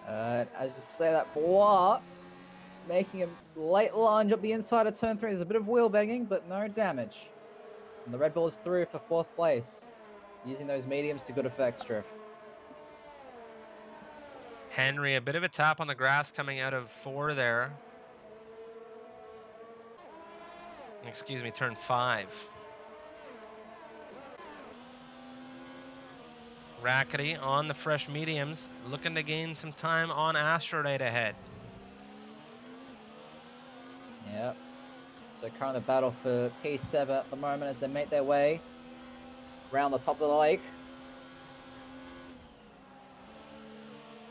I just say that Bois making a late lunge up the inside of turn 3. There's a bit of wheel banging, but no damage. And the Red Bull is through for 4th place, using those mediums to good effect, Striff. Henry, a bit of a tap on the grass coming out of 4 there. Excuse me, turn 5. Rackety on the fresh mediums, looking to gain some time on Aphrodite ahead. Yep. So currently the battle for P7 at the moment as they make their way around the top of the lake.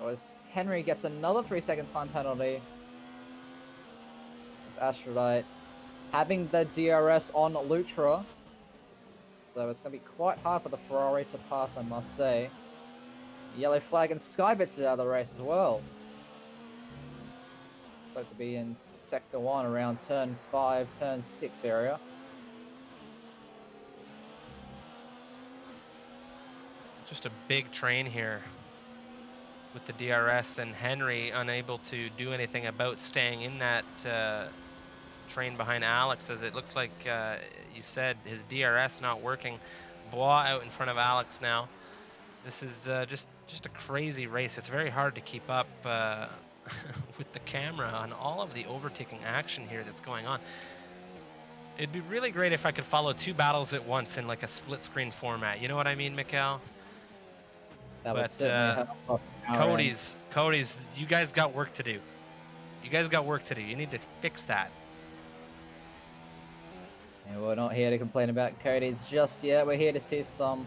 As Henry gets another 3-second time penalty. As Aphrodite having the DRS on Lutra. So it's going to be quite hard for the Ferrari to pass, I must say. Yellow flag and Skybits is out of the race as well. Supposed to be in sector 1 around turn 5, turn 6 area. Just a big train here with the DRS, and Henry unable to do anything about staying in that train behind Alex, as it looks like you said his DRS not working. Bois out in front of Alex now. This is just a crazy race. It's very hard to keep up with the camera on all of the overtaking action here that's going on. It'd be really great if I could follow 2 battles at once in like a split screen format. You know what I mean, Mikhail? That would But certainly help us on our end. Cody's, you guys got work to do. You guys got work to do. You need to fix that. And we're not here to complain about Cody's just yet. We're here to see some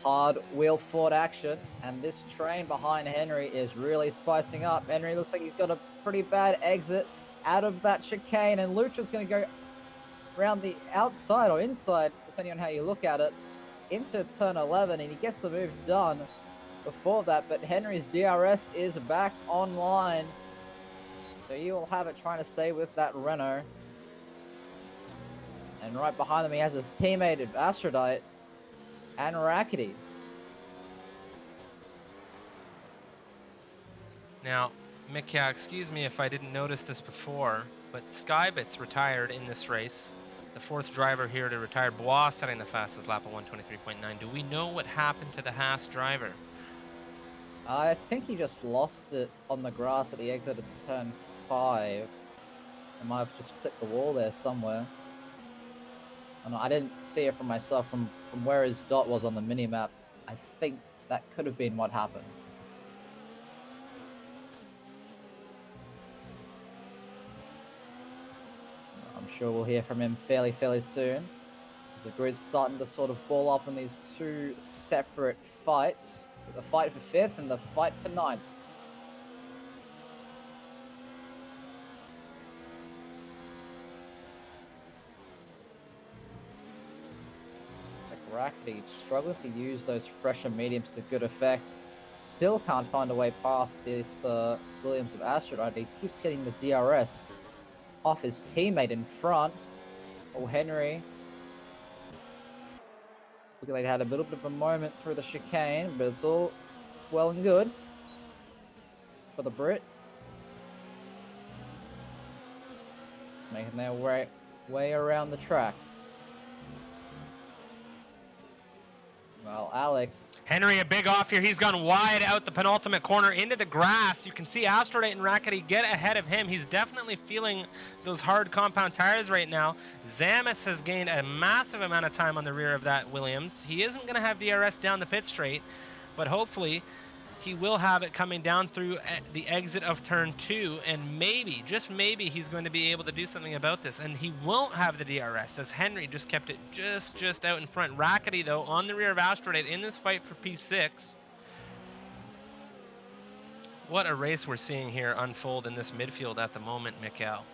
hard wheel fought action. And this train behind Henry is really spicing up. Henry looks like he's got a pretty bad exit out of that chicane. And Lucha's going to go around the outside or inside, depending on how you look at it, into turn 11. And he gets the move done before that. But Henry's DRS is back online. So you will have it trying to stay with that Renault. And right behind him, he has his teammate Astrodite and Rackety. Now, Mikhail, excuse me if I didn't notice this before, but Skybit's retired in this race. The 4th driver here to retire. Bois setting the fastest lap of 123.9. Do we know what happened to the Haas driver? I think he just lost it on the grass at the exit of turn 5. I might have just clipped the wall there somewhere. I didn't see it from myself from where his dot was on the minimap. I think that could have been what happened. I'm sure we'll hear from him fairly soon. As the grid's starting to sort of ball up in these 2 separate fights. The fight for 5th and the fight for 9th. Rackety struggling to use those fresher mediums to good effect. Still can't find a way past this Williams of Astrodite. He keeps getting the DRS off his teammate in front. Oh, Henry. Looking like he had a little bit of a moment through the chicane, but it's all well and good for the Brit. Making their way around the track. Well, Alex. Henry, a big off here. He's gone wide out the penultimate corner into the grass. You can see Astrodite and Rackety get ahead of him. He's definitely feeling those hard compound tires right now. Zamis has gained a massive amount of time on the rear of that Williams. He isn't going to have DRS down the pit straight, but hopefully he will have it coming down through the exit of turn 2, and maybe, just maybe, he's going to be able to do something about this, and he won't have the DRS, as Henry just kept it just out in front. Rackety, though, on the rear of Astrodite in this fight for P6. What a race we're seeing here unfold in this midfield at the moment, Mikhail.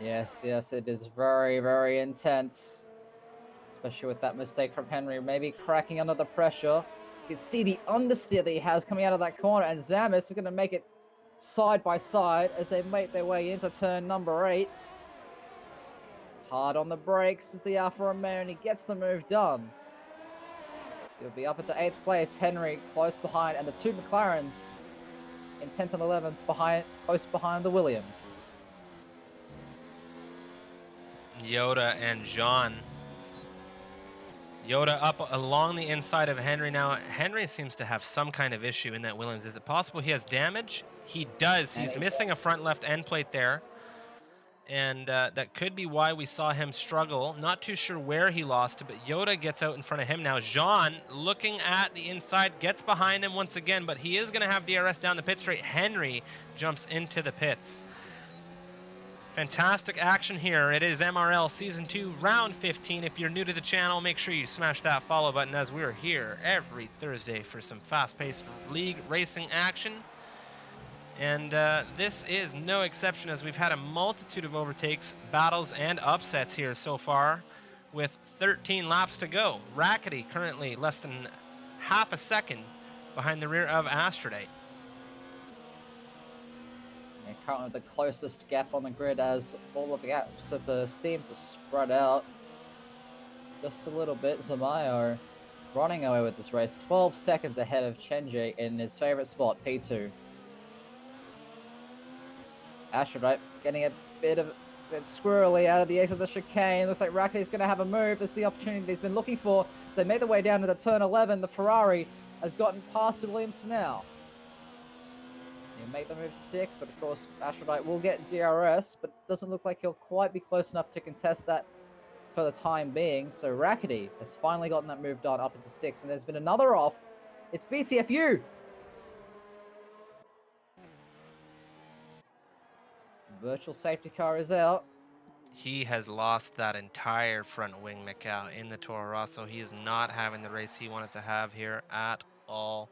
Yes, it is very intense. Especially with that mistake from Henry, maybe cracking under the pressure. You can see the understeer that he has coming out of that corner, and Zamis is going to make it side by side as they make their way into turn number 8. Hard on the brakes is the Alfa Romeo, and he gets the move done. So he'll be up into 8th place. Henry close behind, and the 2 McLarens in 10th and 11th close behind the Williams. Yoda and Jean. Yoda up along the inside of Henry now. Henry seems to have some kind of issue in that Williams. Is it possible he has damage? He does. He's missing a front left end plate there. And that could be why we saw him struggle. Not too sure where he lost it, but Yoda gets out in front of him now. Jean, looking at the inside, gets behind him once again, but he is going to have DRS down the pit straight. Henry jumps into the pits. Fantastic action here. It is MRL Season 2, Round 15. If you're new to the channel, make sure you smash that follow button, as we're here every Thursday for some fast-paced league racing action. And this is no exception, as we've had a multitude of overtakes, battles, and upsets here so far, with 13 laps to go. Rackety currently less than half a second behind the rear of Astrodite. Currently the closest gap on the grid, as all of the gaps seem to spread out just a little bit. Zamayo running away with this race, 12 seconds ahead of Chenji in his favorite spot, P2. Astrodite getting a bit of bit squirrely out of the exit of the chicane. Looks like Rackety's going to have a move. This is the opportunity that he's been looking for. So they made their way down to the turn 11. The Ferrari has gotten past Williams for now. He'll make the move stick, but of course, Aphrodite will get DRS, but it doesn't look like he'll quite be close enough to contest that for the time being. So Rackety has finally gotten that move done up into 6, and there's been another off. It's BTFU. Virtual safety car is out. He has lost that entire front wing, Macau, in the Toro Rosso. He is not having the race he wanted to have here at all.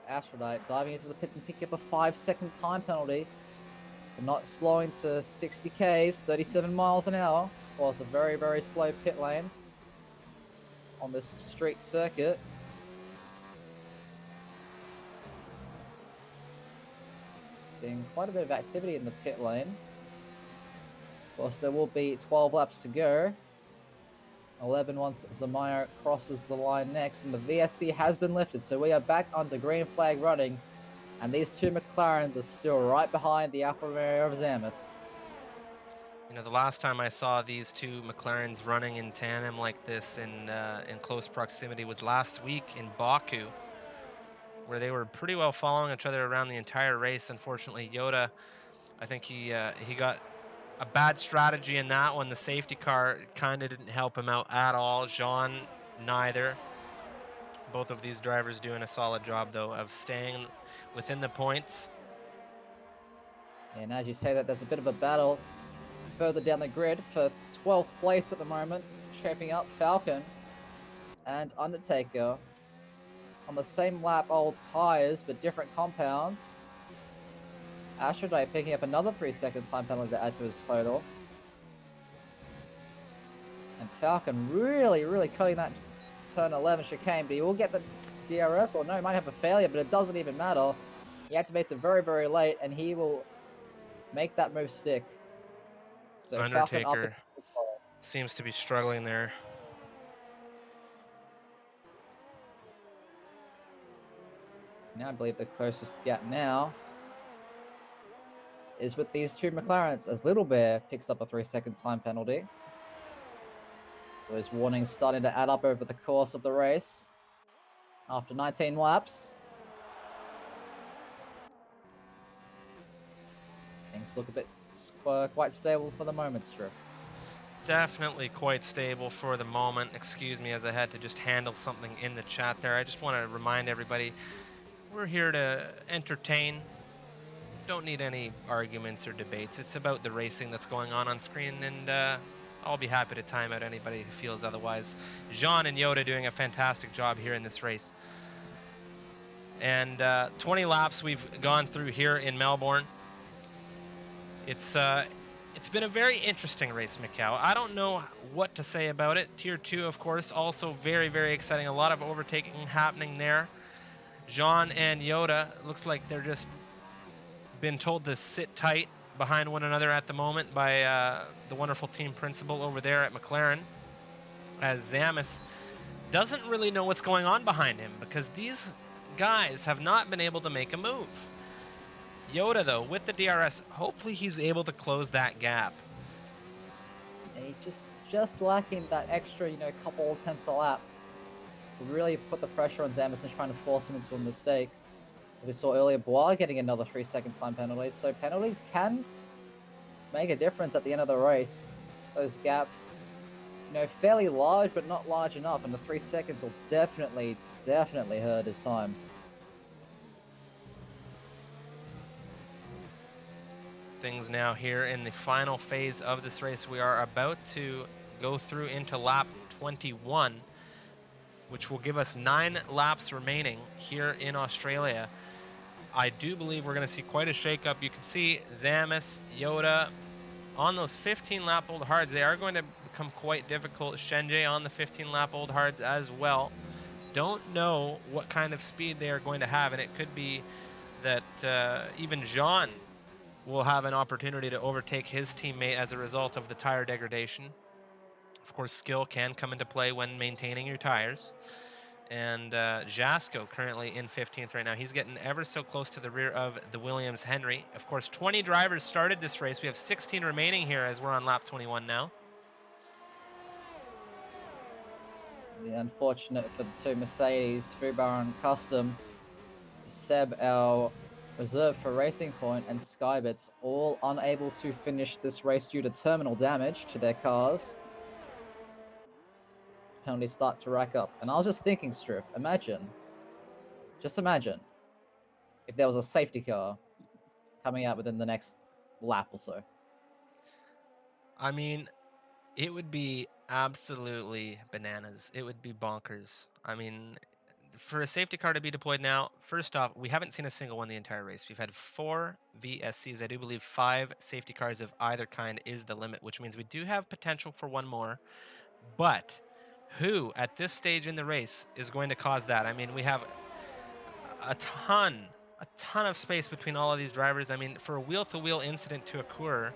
Aphrodite diving into the pits and picking up a 5-second time penalty for not slowing to 60 Ks, 37 miles an hour. Well, it's a very, very slow pit lane on this street circuit. Seeing quite a bit of activity in the pit lane. Of course, there will be 12 laps to go. 11 once Zamaya crosses the line next, and the VSC has been lifted, so we are back under green flag running, and these two McLarens are still right behind the Alfa Romeo of Zamis. You know, the last time I saw these two McLarens running in tandem like this in close proximity was last week in Baku, where they were pretty well following each other around the entire race. Unfortunately, Yoda, I think he got a bad strategy in that one. The safety car kind of didn't help him out at all. Jean, neither. Both of these drivers doing a solid job, though, of staying within the points. And as you say that, there's a bit of a battle further down the grid for 12th place at the moment, shaping up Falcon and Undertaker on the same lap, old tires, but different compounds. Aphrodite picking up another 3-second time penalty to add to his total. And Falcon really, really cutting that turn 11 chicane, but he will get the DRS, or no, he might have a failure, but it doesn't even matter. He activates it very, very late, and he will make that move stick. So Undertaker seems to be struggling there. Now I believe the closest gap now is with these two McLarens, as Little Bear picks up a 3-second time penalty. Those warnings starting to add up over the course of the race. After 19 laps. Things look a bit quite stable for the moment, Strip. Definitely quite stable for the moment. Excuse me as I had to just handle something in the chat there. I just want to remind everybody, we're here to entertain. Don't need any arguments or debates. It's about the racing that's going on screen, and I'll be happy to time out anybody who feels otherwise. Jean and Yoda doing a fantastic job here in this race. And 20 laps we've gone through here in Melbourne. It's been a very interesting race, Macau. I don't know what to say about it. Tier 2, of course, also very, very exciting. A lot of overtaking happening there. Jean and Yoda, looks like they're just been told to sit tight behind one another at the moment by the wonderful team principal over there at McLaren, as Zamis doesn't really know what's going on behind him because these guys have not been able to make a move. Yoda, though, with the DRS, hopefully he's able to close that gap. And he just lacking that extra, couple tenths a lap to really put the pressure on Zamis and trying to force him into a mistake. We saw earlier Bois getting another 3-second time penalty, so penalties can make a difference at the end of the race. Those gaps, fairly large, but not large enough, and the 3 seconds will definitely hurt his time. Things now here in the final phase of this race. We are about to go through into lap 21, which will give us 9 laps remaining here in Australia. I do believe we're going to see quite a shakeup. You can see Zamis, Yoda on those 15-lap old hards. They are going to become quite difficult. Shenjie on the 15-lap old hards as well. Don't know what kind of speed they are going to have, and it could be that even Jean will have an opportunity to overtake his teammate as a result of the tire degradation. Of course, skill can come into play when maintaining your tires. And Jasko currently in 15th right now. He's getting ever so close to the rear of the Williams Henry. Of course, 20 drivers started this race. We have 16 remaining here as we're on lap 21 now. Yeah, unfortunate for the two Mercedes, Fubar and Custom. Seb, our reserve for Racing Point, and Skybits all unable to finish this race due to terminal damage to their cars. Penalties start to rack up. And I was just thinking, Striff, just imagine if there was a safety car coming out within the next lap or so. I mean, it would be absolutely bananas. It would be bonkers. I mean, for a safety car to be deployed now, first off, we haven't seen a single one the entire race. We've had 4 VSCs. I do believe 5 safety cars of either kind is the limit, which means we do have potential for one more. But who at this stage in the race is going to cause that? I mean, we have a ton of space between all of these drivers. I mean, for a wheel-to-wheel incident to occur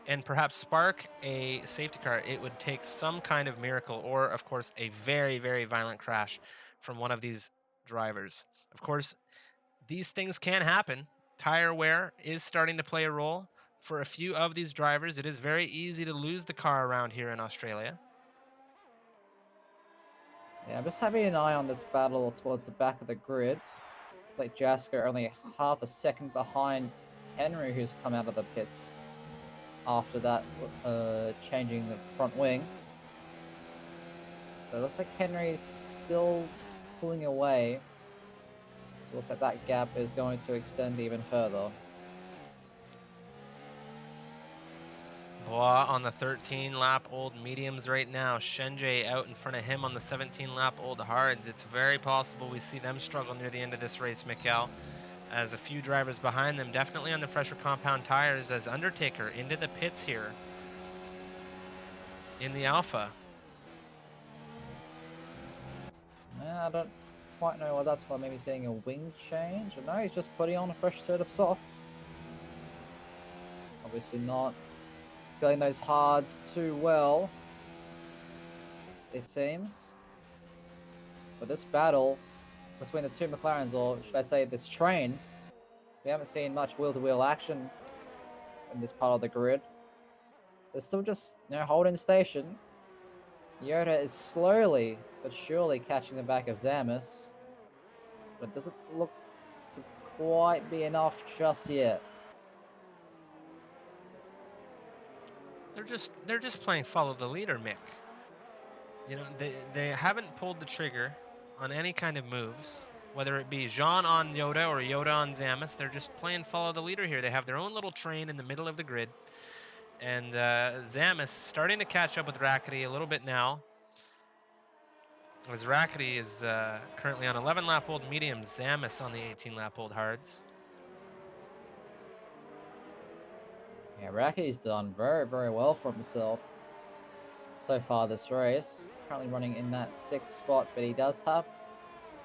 and perhaps spark a safety car, it would take some kind of miracle or, of course, a very, very violent crash from one of these drivers. Of course, these things can happen. Tire wear is starting to play a role. For a few of these drivers, it is very easy to lose the car around here in Australia. Yeah, I'm just having an eye on this battle towards the back of the grid. It's like Jasker only half a second behind Henry, who's come out of the pits after that, changing the front wing. So it looks like Henry's still pulling away. So it looks like that gap is going to extend even further. Bois on the 13-lap old mediums right now. Shenjie out in front of him on the 17-lap old hards. It's very possible we see them struggle near the end of this race, Mikkel, as a few drivers behind them, definitely on the fresher compound tires, as Undertaker into the pits here in the Alpha. Yeah, I don't quite know what that's for. Maybe he's getting a wing change. Or no, he's just putting on a fresh set of softs. Obviously not feeling those hards too well, it seems. But this battle between the two McLarens, or should I say this train, we haven't seen much wheel-to-wheel action in this part of the grid. They're still just, holding station. Yoda is slowly but surely catching the back of Zamis, but it doesn't look to quite be enough just yet. They're just playing follow the leader, Mick. You know, they haven't pulled the trigger on any kind of moves, whether it be Jean on Yoda or Yoda on Zamis. They're just playing follow the leader here. They have their own little train in the middle of the grid, and Zamis starting to catch up with Rackety a little bit now, as Rackety is currently on 11-lap old mediums, Zamis on the 18-lap old hards. Yeah, Racky's done very, very well for himself so far this race. Currently running in that 6th spot, but he does have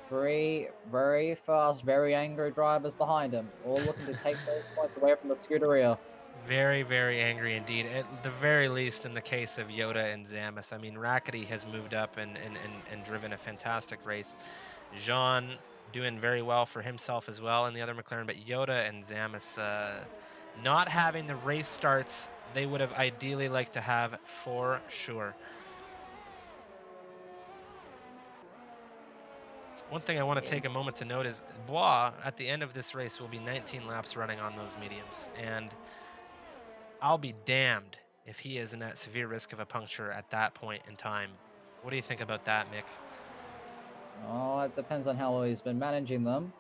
3 very fast, very angry drivers behind him, all looking to take those points away from the Scuderia. Very, very angry indeed. At the very least, in the case of Yoda and Zamis. I mean, Rackety has moved up and driven a fantastic race. Jean doing very well for himself as well in the other McLaren, but Yoda and Zamis not having the race starts they would have ideally liked to have for sure. One thing I want to take a moment to note is Bois at the end of this race will be 19 laps running on those mediums, and I'll be damned if he is in that severe risk of a puncture at that point in time. What do you think about that, Mick? Oh, it depends on how well he's been managing them.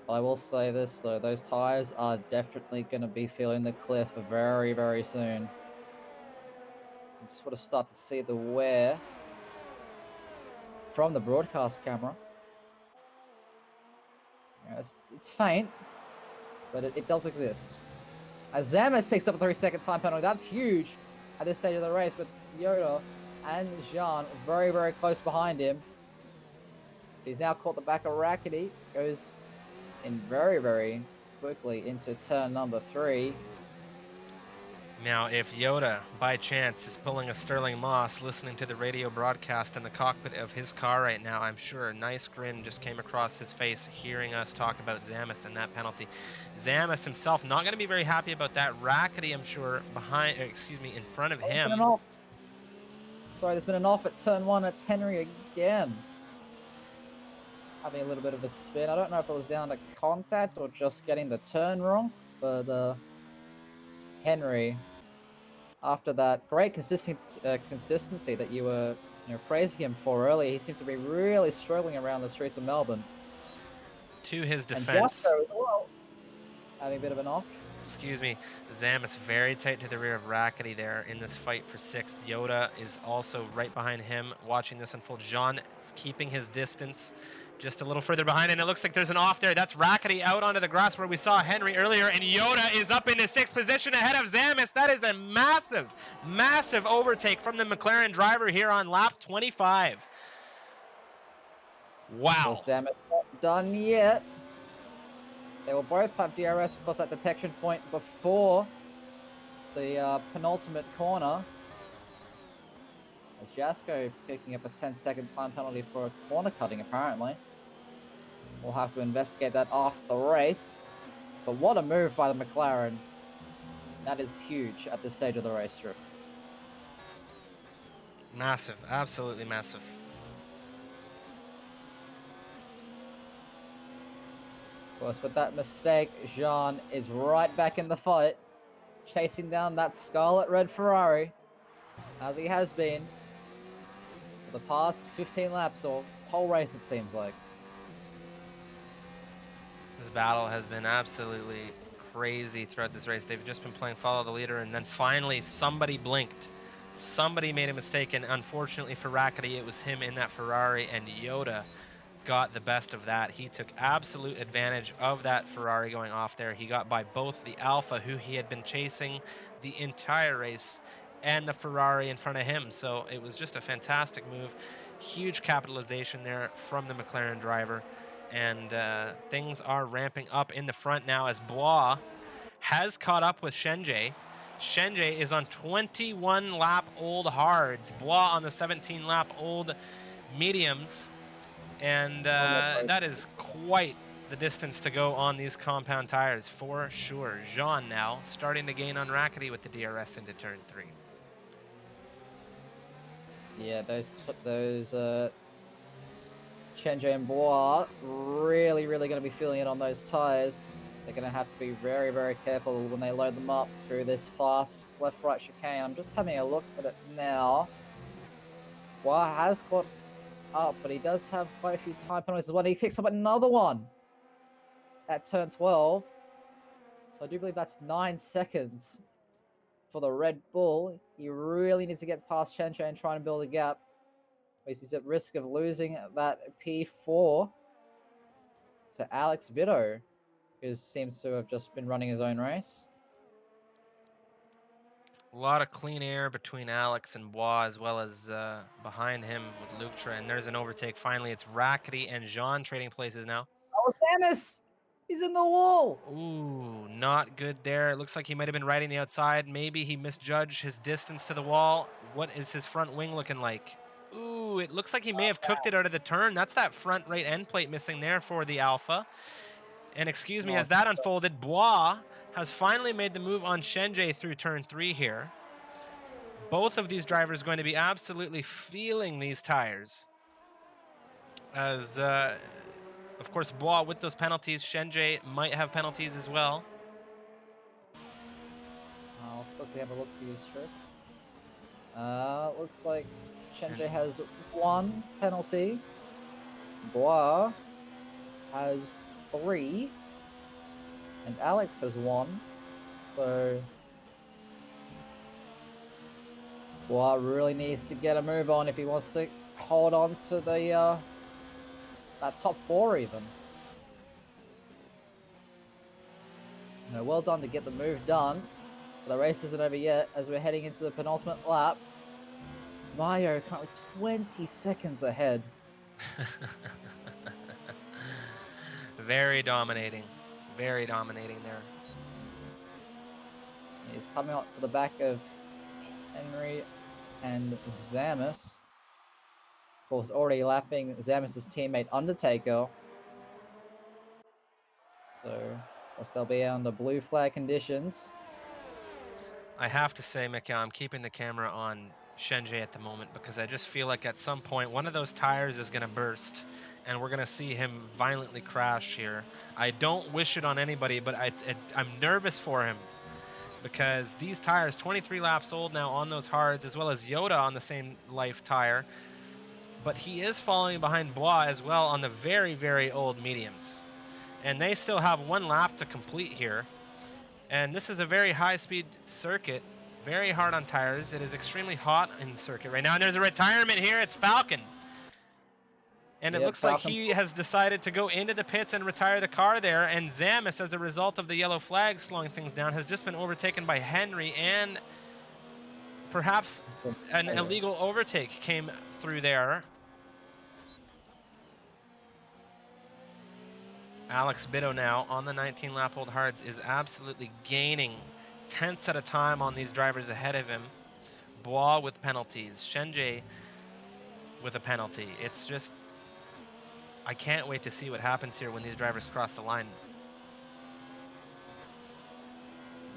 I will say this though, those tires are definitely going to be feeling the cliff very, very soon. You just want to start to see the wear from the broadcast camera. Yeah, it's faint, but it does exist. As Zamis picks up a 3-second time penalty, that's huge at this stage of the race, but Yoda and Jean very, very close behind him. He's now caught the back of Rackety, goes in very, very quickly into turn number 3. Now, if Yoda, by chance, is pulling a Sterling Moss, listening to the radio broadcast in the cockpit of his car right now, I'm sure a nice grin just came across his face hearing us talk about Zamis and that penalty. Zamis himself not going to be very happy about that. Rackety, I'm sure, in front of Oh, there's been an him. off. Sorry, there's been an off at turn 1. It's Henry again. Having a little bit of a spin. I don't know if it was down to contact or just getting the turn wrong, but Henry, after that great consistency that you were praising him for earlier, he seems to be really struggling around the streets of Melbourne. To his And defense, Jasper as well, having a bit of an off. Zamis very tight to the rear of Rackety there in this fight for 6th. Yoda is also right behind him watching this unfold. Jean is keeping his distance just a little further behind, and it looks like there's an off there. That's Rackety out onto the grass where we saw Henry earlier, and Yoda is up into 6th position ahead of Zamis. That is a massive, massive overtake from the McLaren driver here on lap 25. Wow. So Zamis not done yet. They will both have DRS plus that detection point before the penultimate corner. As Jasko picking up a 10-second time penalty for a corner cutting, apparently. We'll have to investigate that after the race. But what a move by the McLaren. That is huge at this stage of the race strip. Massive, absolutely massive. Of course, with that mistake, Jean is right back in the fight, chasing down that scarlet red Ferrari, as he has been for the past 15 laps, or whole race it seems like. This battle has been absolutely crazy throughout this race. They've just been playing follow the leader, and then finally somebody blinked. Somebody made a mistake, and unfortunately for Rackety, it was him in that Ferrari, and Yoda got the best of that. He took absolute advantage of that Ferrari going off there. He got by both the Alpha, who he had been chasing the entire race, and the Ferrari in front of him. So it was just a fantastic move. Huge capitalization there from the McLaren driver. And things are ramping up in the front now as Bois has caught up with Shenjie. Shenjie is on 21 lap old hards. Bois on the 17 lap old mediums. And that is quite the distance to go on these compound tires for sure. Jean now starting to gain on Rackety with the DRS into turn 3. Yeah, those Shenjie and Bois really going to be feeling it on those tires. They're going to have to be very, very careful when they load them up through this fast left-right chicane. I'm just having a look at it now. Bois has caught up, but he does have quite a few time penalties as well. He picks up another one at turn 12. So I do believe that's 9 seconds for the Red Bull. He really needs to get past Shenjie and try and build a gap. He's at risk of losing that P4 to Alex Bitto, who seems to have just been running his own race. A lot of clean air between Alex and Bois, as well as behind him with Luketra. And there's an overtake. Finally, it's Rackety and Jean trading places now. Oh, Samus! He's in the wall! Ooh, not good there. It looks like he might have been riding the outside. Maybe he misjudged his distance to the wall. What is his front wing looking like? Ooh, it looks like he may have cooked it out of the turn. That's that front right end plate missing there for the Alpha. And excuse me, as that unfolded, Bois has finally made the move on Shenjie through turn 3 here. Both of these drivers going to be absolutely feeling these tires. As, of course, Bois with those penalties, Shenjie might have penalties as well. I'll quickly have a look for you, Strip. Looks like Shenjie has 1 penalty. Bois has 3. And Alex has 1. So Bois really needs to get a move on if he wants to hold on to the that top 4 even. Well done to get the move done. But the race isn't over yet as we're heading into the penultimate lap. It's Mario currently 20 seconds ahead. Very dominating. Very dominating there. He's coming up to the back of Henry and Zamis. Of course, already lapping Zamis' teammate Undertaker. So, plus they'll be under blue flag conditions. I have to say, Mikhail, I'm keeping the camera on Shenjie at the moment because I just feel like at some point one of those tires is going to burst and we're going to see him violently crash here. I don't wish it on anybody, but I'm nervous for him because these tires, 23 laps old now on those hards, as well as Yoda on the same life tire, but he is falling behind Bois as well on the very, very old mediums. And they still have 1 lap to complete here. And this is a very high-speed circuit, very hard on tires. It is extremely hot in the circuit right now. And there's a retirement here. It's Falcon. And it Yep, looks like Falcon. he has decided to go into the pits and retire the car there. And Zamis, as a result of the yellow flag slowing things down, has just been overtaken by Henry. And perhaps an illegal overtake came through there. Alex Bitto now on the 19-lap-old hards is absolutely gaining tenths at a time on these drivers ahead of him. Bois with penalties, Shenjie with a penalty. It's just, I can't wait to see what happens here when these drivers cross the line.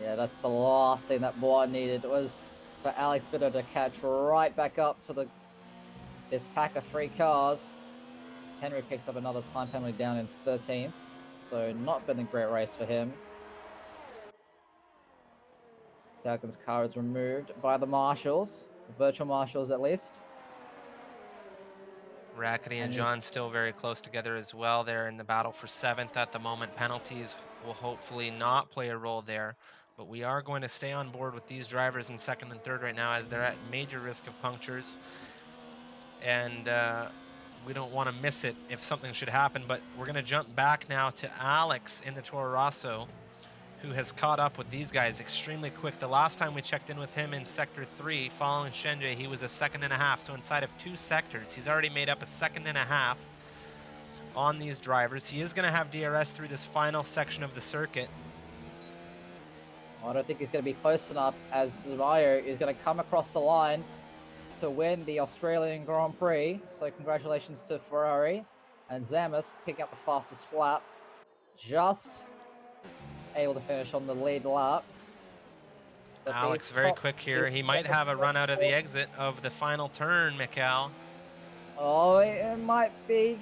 Yeah, that's the last thing that Bois needed, was for Alex Bitto to catch right back up to this pack of 3 cars. Henry picks up another time penalty down in 13th, so not been a great race for him. Falcon's car is removed by the marshals, virtual marshals at least. Rackety and John still very close together as well. They're in the battle for 7th at the moment. Penalties will hopefully not play a role there, but we are going to stay on board with these drivers in 2nd and 3rd right now as they're at major risk of punctures. And we don't want to miss it if something should happen, but we're going to jump back now to Alex in the Toro Rosso, who has caught up with these guys extremely quick. The last time we checked in with him in Sector 3, following Shenjie, he was a 2.5 seconds. So inside of 2 sectors, he's already made up a 1.5 seconds on these drivers. He is going to have DRS through this final section of the circuit. I don't think he's going to be close enough, as Zemayo is going to come across the line to win the Australian Grand Prix. So congratulations to Ferrari. And Zamis picking up the fastest lap. Just able to finish on the lead lap. But Alex very quick here. He might have a run out of the exit of the final turn, Mikhail. Oh, it might be.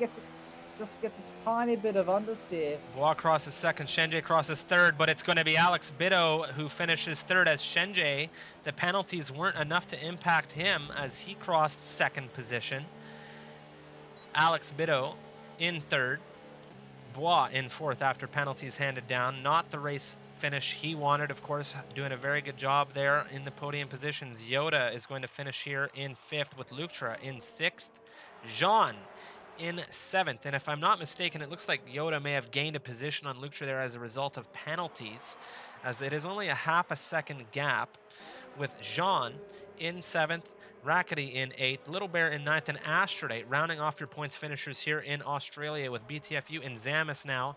Just gets a tiny bit of understeer. Bois crosses 2nd, Shenjie crosses 3rd, but it's going to be Alex Bitto who finishes 3rd as Shenjie. The penalties weren't enough to impact him as he crossed 2nd position. Alex Bitto in 3rd. Bois in 4th after penalties handed down. Not the race finish he wanted, of course, doing a very good job there in the podium positions. Yoda is going to finish here in 5th with Lutra in 6th. Jean in 7th, and if I'm not mistaken, it looks like Yoda may have gained a position on Lutra there as a result of penalties, as it is only a 0.5 second gap, with Jean in 7th, Rackety in 8th, Little Bear in 9th, and Astrodate rounding off your points finishers here in Australia, with BTFU and Zamis now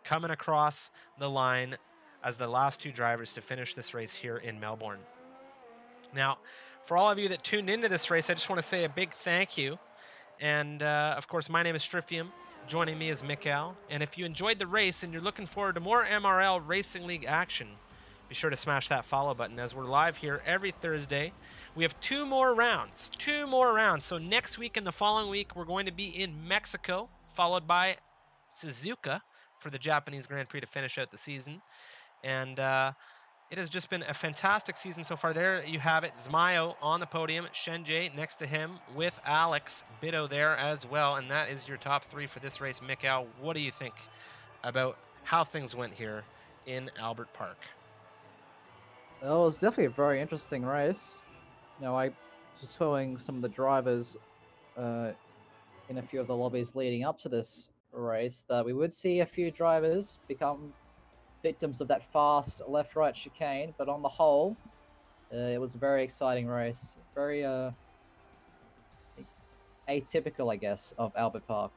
coming across the line as the last 2 drivers to finish this race here in Melbourne. Now, for all of you that tuned into this race, I just want to say a big thank you. And, of course, my name is Strifium. Joining me is Mikhail. And if you enjoyed the race and you're looking forward to more MRL Racing League action, be sure to smash that follow button, as we're live here every Thursday. We have 2 more rounds. 2 more rounds. So next week and the following week, we're going to be in Mexico, followed by Suzuka for the Japanese Grand Prix to finish out the season. And it has just been a fantastic season so far. There you have it. Zmayo on the podium. Shenjie next to him with Alex Bitto there as well. And that is your top 3 for this race. Mikhail, what do you think about how things went here in Albert Park? It was definitely a very interesting race. You know, I was following some of the drivers in a few of the lobbies leading up to this race, that we would see a few drivers become victims of that fast left-right chicane, but on the whole, it was a very exciting race. Very atypical, I guess, of Albert Park.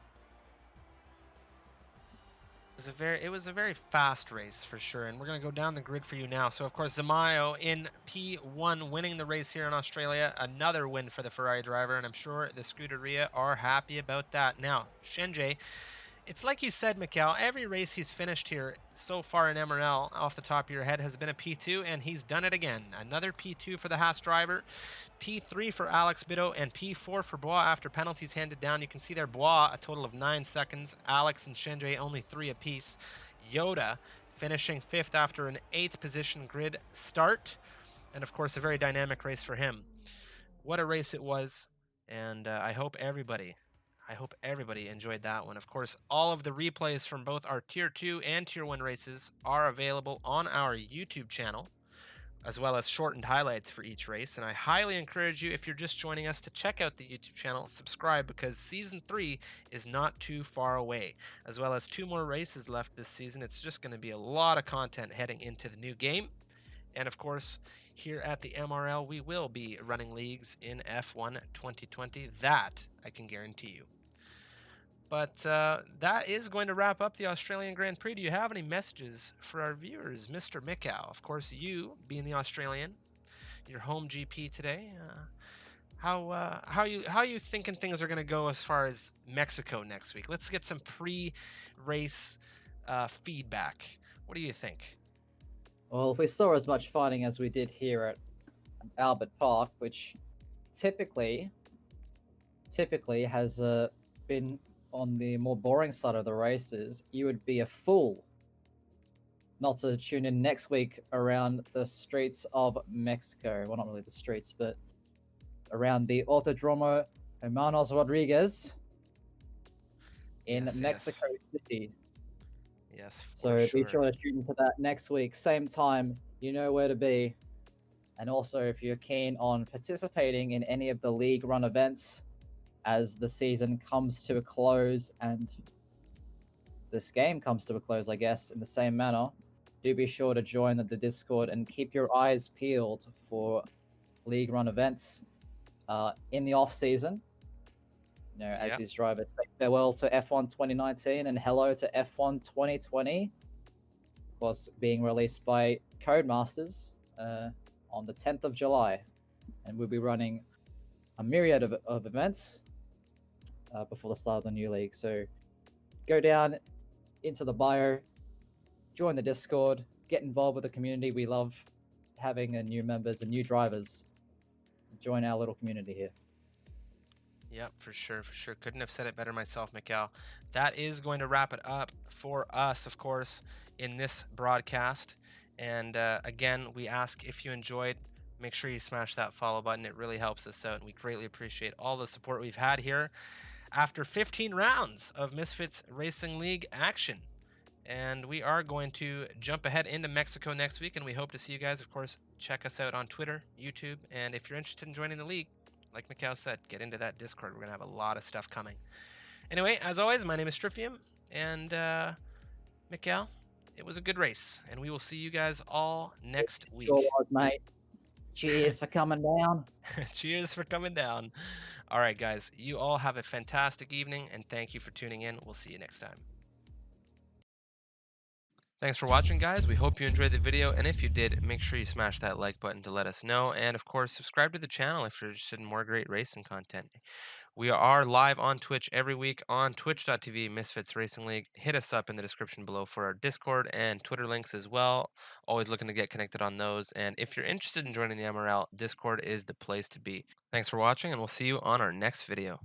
It was a very fast race for sure, and we're gonna go down the grid for you now. So of course Zamayo in P1 winning the race here in Australia, another win for the Ferrari driver, and I'm sure the Scuderia are happy about that. Now Shenjay, it's like you said, Mikhail, every race he's finished here so far in MRL, off the top of your head, has been a P2, and he's done it again. Another P2 for the Haas driver, P3 for Alex Bido, and P4 for Bois after penalties handed down. You can see there Bois a total of 9 seconds, Alex and Shenjay only 3 apiece. Yoda finishing 5th after an 8th position grid start, and of course a very dynamic race for him. What a race it was, and I hope everybody enjoyed that one. Of course, all of the replays from both our Tier 2 and Tier 1 races are available on our YouTube channel, as well as shortened highlights for each race. And I highly encourage you, if you're just joining us, to check out the YouTube channel, subscribe, because Season 3 is not too far away, as well as 2 more races left this season. It's just going to be a lot of content heading into the new game. And of course, here at the MRL, we will be running leagues in F1 2020. That I can guarantee you. But that is going to wrap up the Australian Grand Prix. Do you have any messages for our viewers, Mr. Mikow? Of course, you being the Australian, your home GP today. How you thinking things are going to go as far as Mexico next week? Let's get some pre-race feedback. What do you think? Well, if we saw as much fighting as we did here at Albert Park, which typically has been on the more boring side of the races, you would be a fool not to tune in next week around the streets of Mexico. Well, not really the streets, but around the Autodromo Hermanos Rodriguez in Yes, Mexico City. Yes, for So sure. be sure to tune into that next week, same time. You know where to be. And also, if you're keen on participating in any of the league run events as the season comes to a close and this game comes to a close, I guess, in the same manner, do be sure to join the Discord and keep your eyes peeled for league run events in the off season. You know, as Yep. these drivers say farewell to F1 2019 and hello to F1 2020. Of course, being released by Codemasters on the 10th of July. And we'll be running a myriad of events before the start of the new league. So go down into the bio, join the Discord, get involved with the community. We love having new members and new drivers join our little community here. Yep, for sure, for sure. Couldn't have said it better myself, Mikhail. That is going to wrap it up for us, of course, in this broadcast. And again, we ask if you enjoyed, make sure you smash that follow button. It really helps us out, and we greatly appreciate all the support we've had here after 15 rounds of Misfits Racing League action. And we are going to jump ahead into Mexico next week, and we hope to see you guys. Of course, check us out on Twitter, YouTube, and if you're interested in joining the league, like Mikhail said, get into that Discord. We're going to have a lot of stuff coming. Anyway, as always, my name is Stryfium, and Mikhail, it was a good race, and we will see you guys all next week. Sure was, mate. Cheers for coming down. Cheers for coming down. All right, guys, you all have a fantastic evening, and thank you for tuning in. We'll see you next time. Thanks for watching, guys. We hope you enjoyed the video, and if you did, make sure you smash that like button to let us know, and of course, subscribe to the channel if you're interested in more great racing content. We are live on Twitch every week on twitch.tv Misfits Racing League. Hit us up in the description below for our Discord and Twitter links as well. Always looking to get connected on those, and if you're interested in joining the MRL, Discord is the place to be. Thanks for watching, and we'll see you on our next video.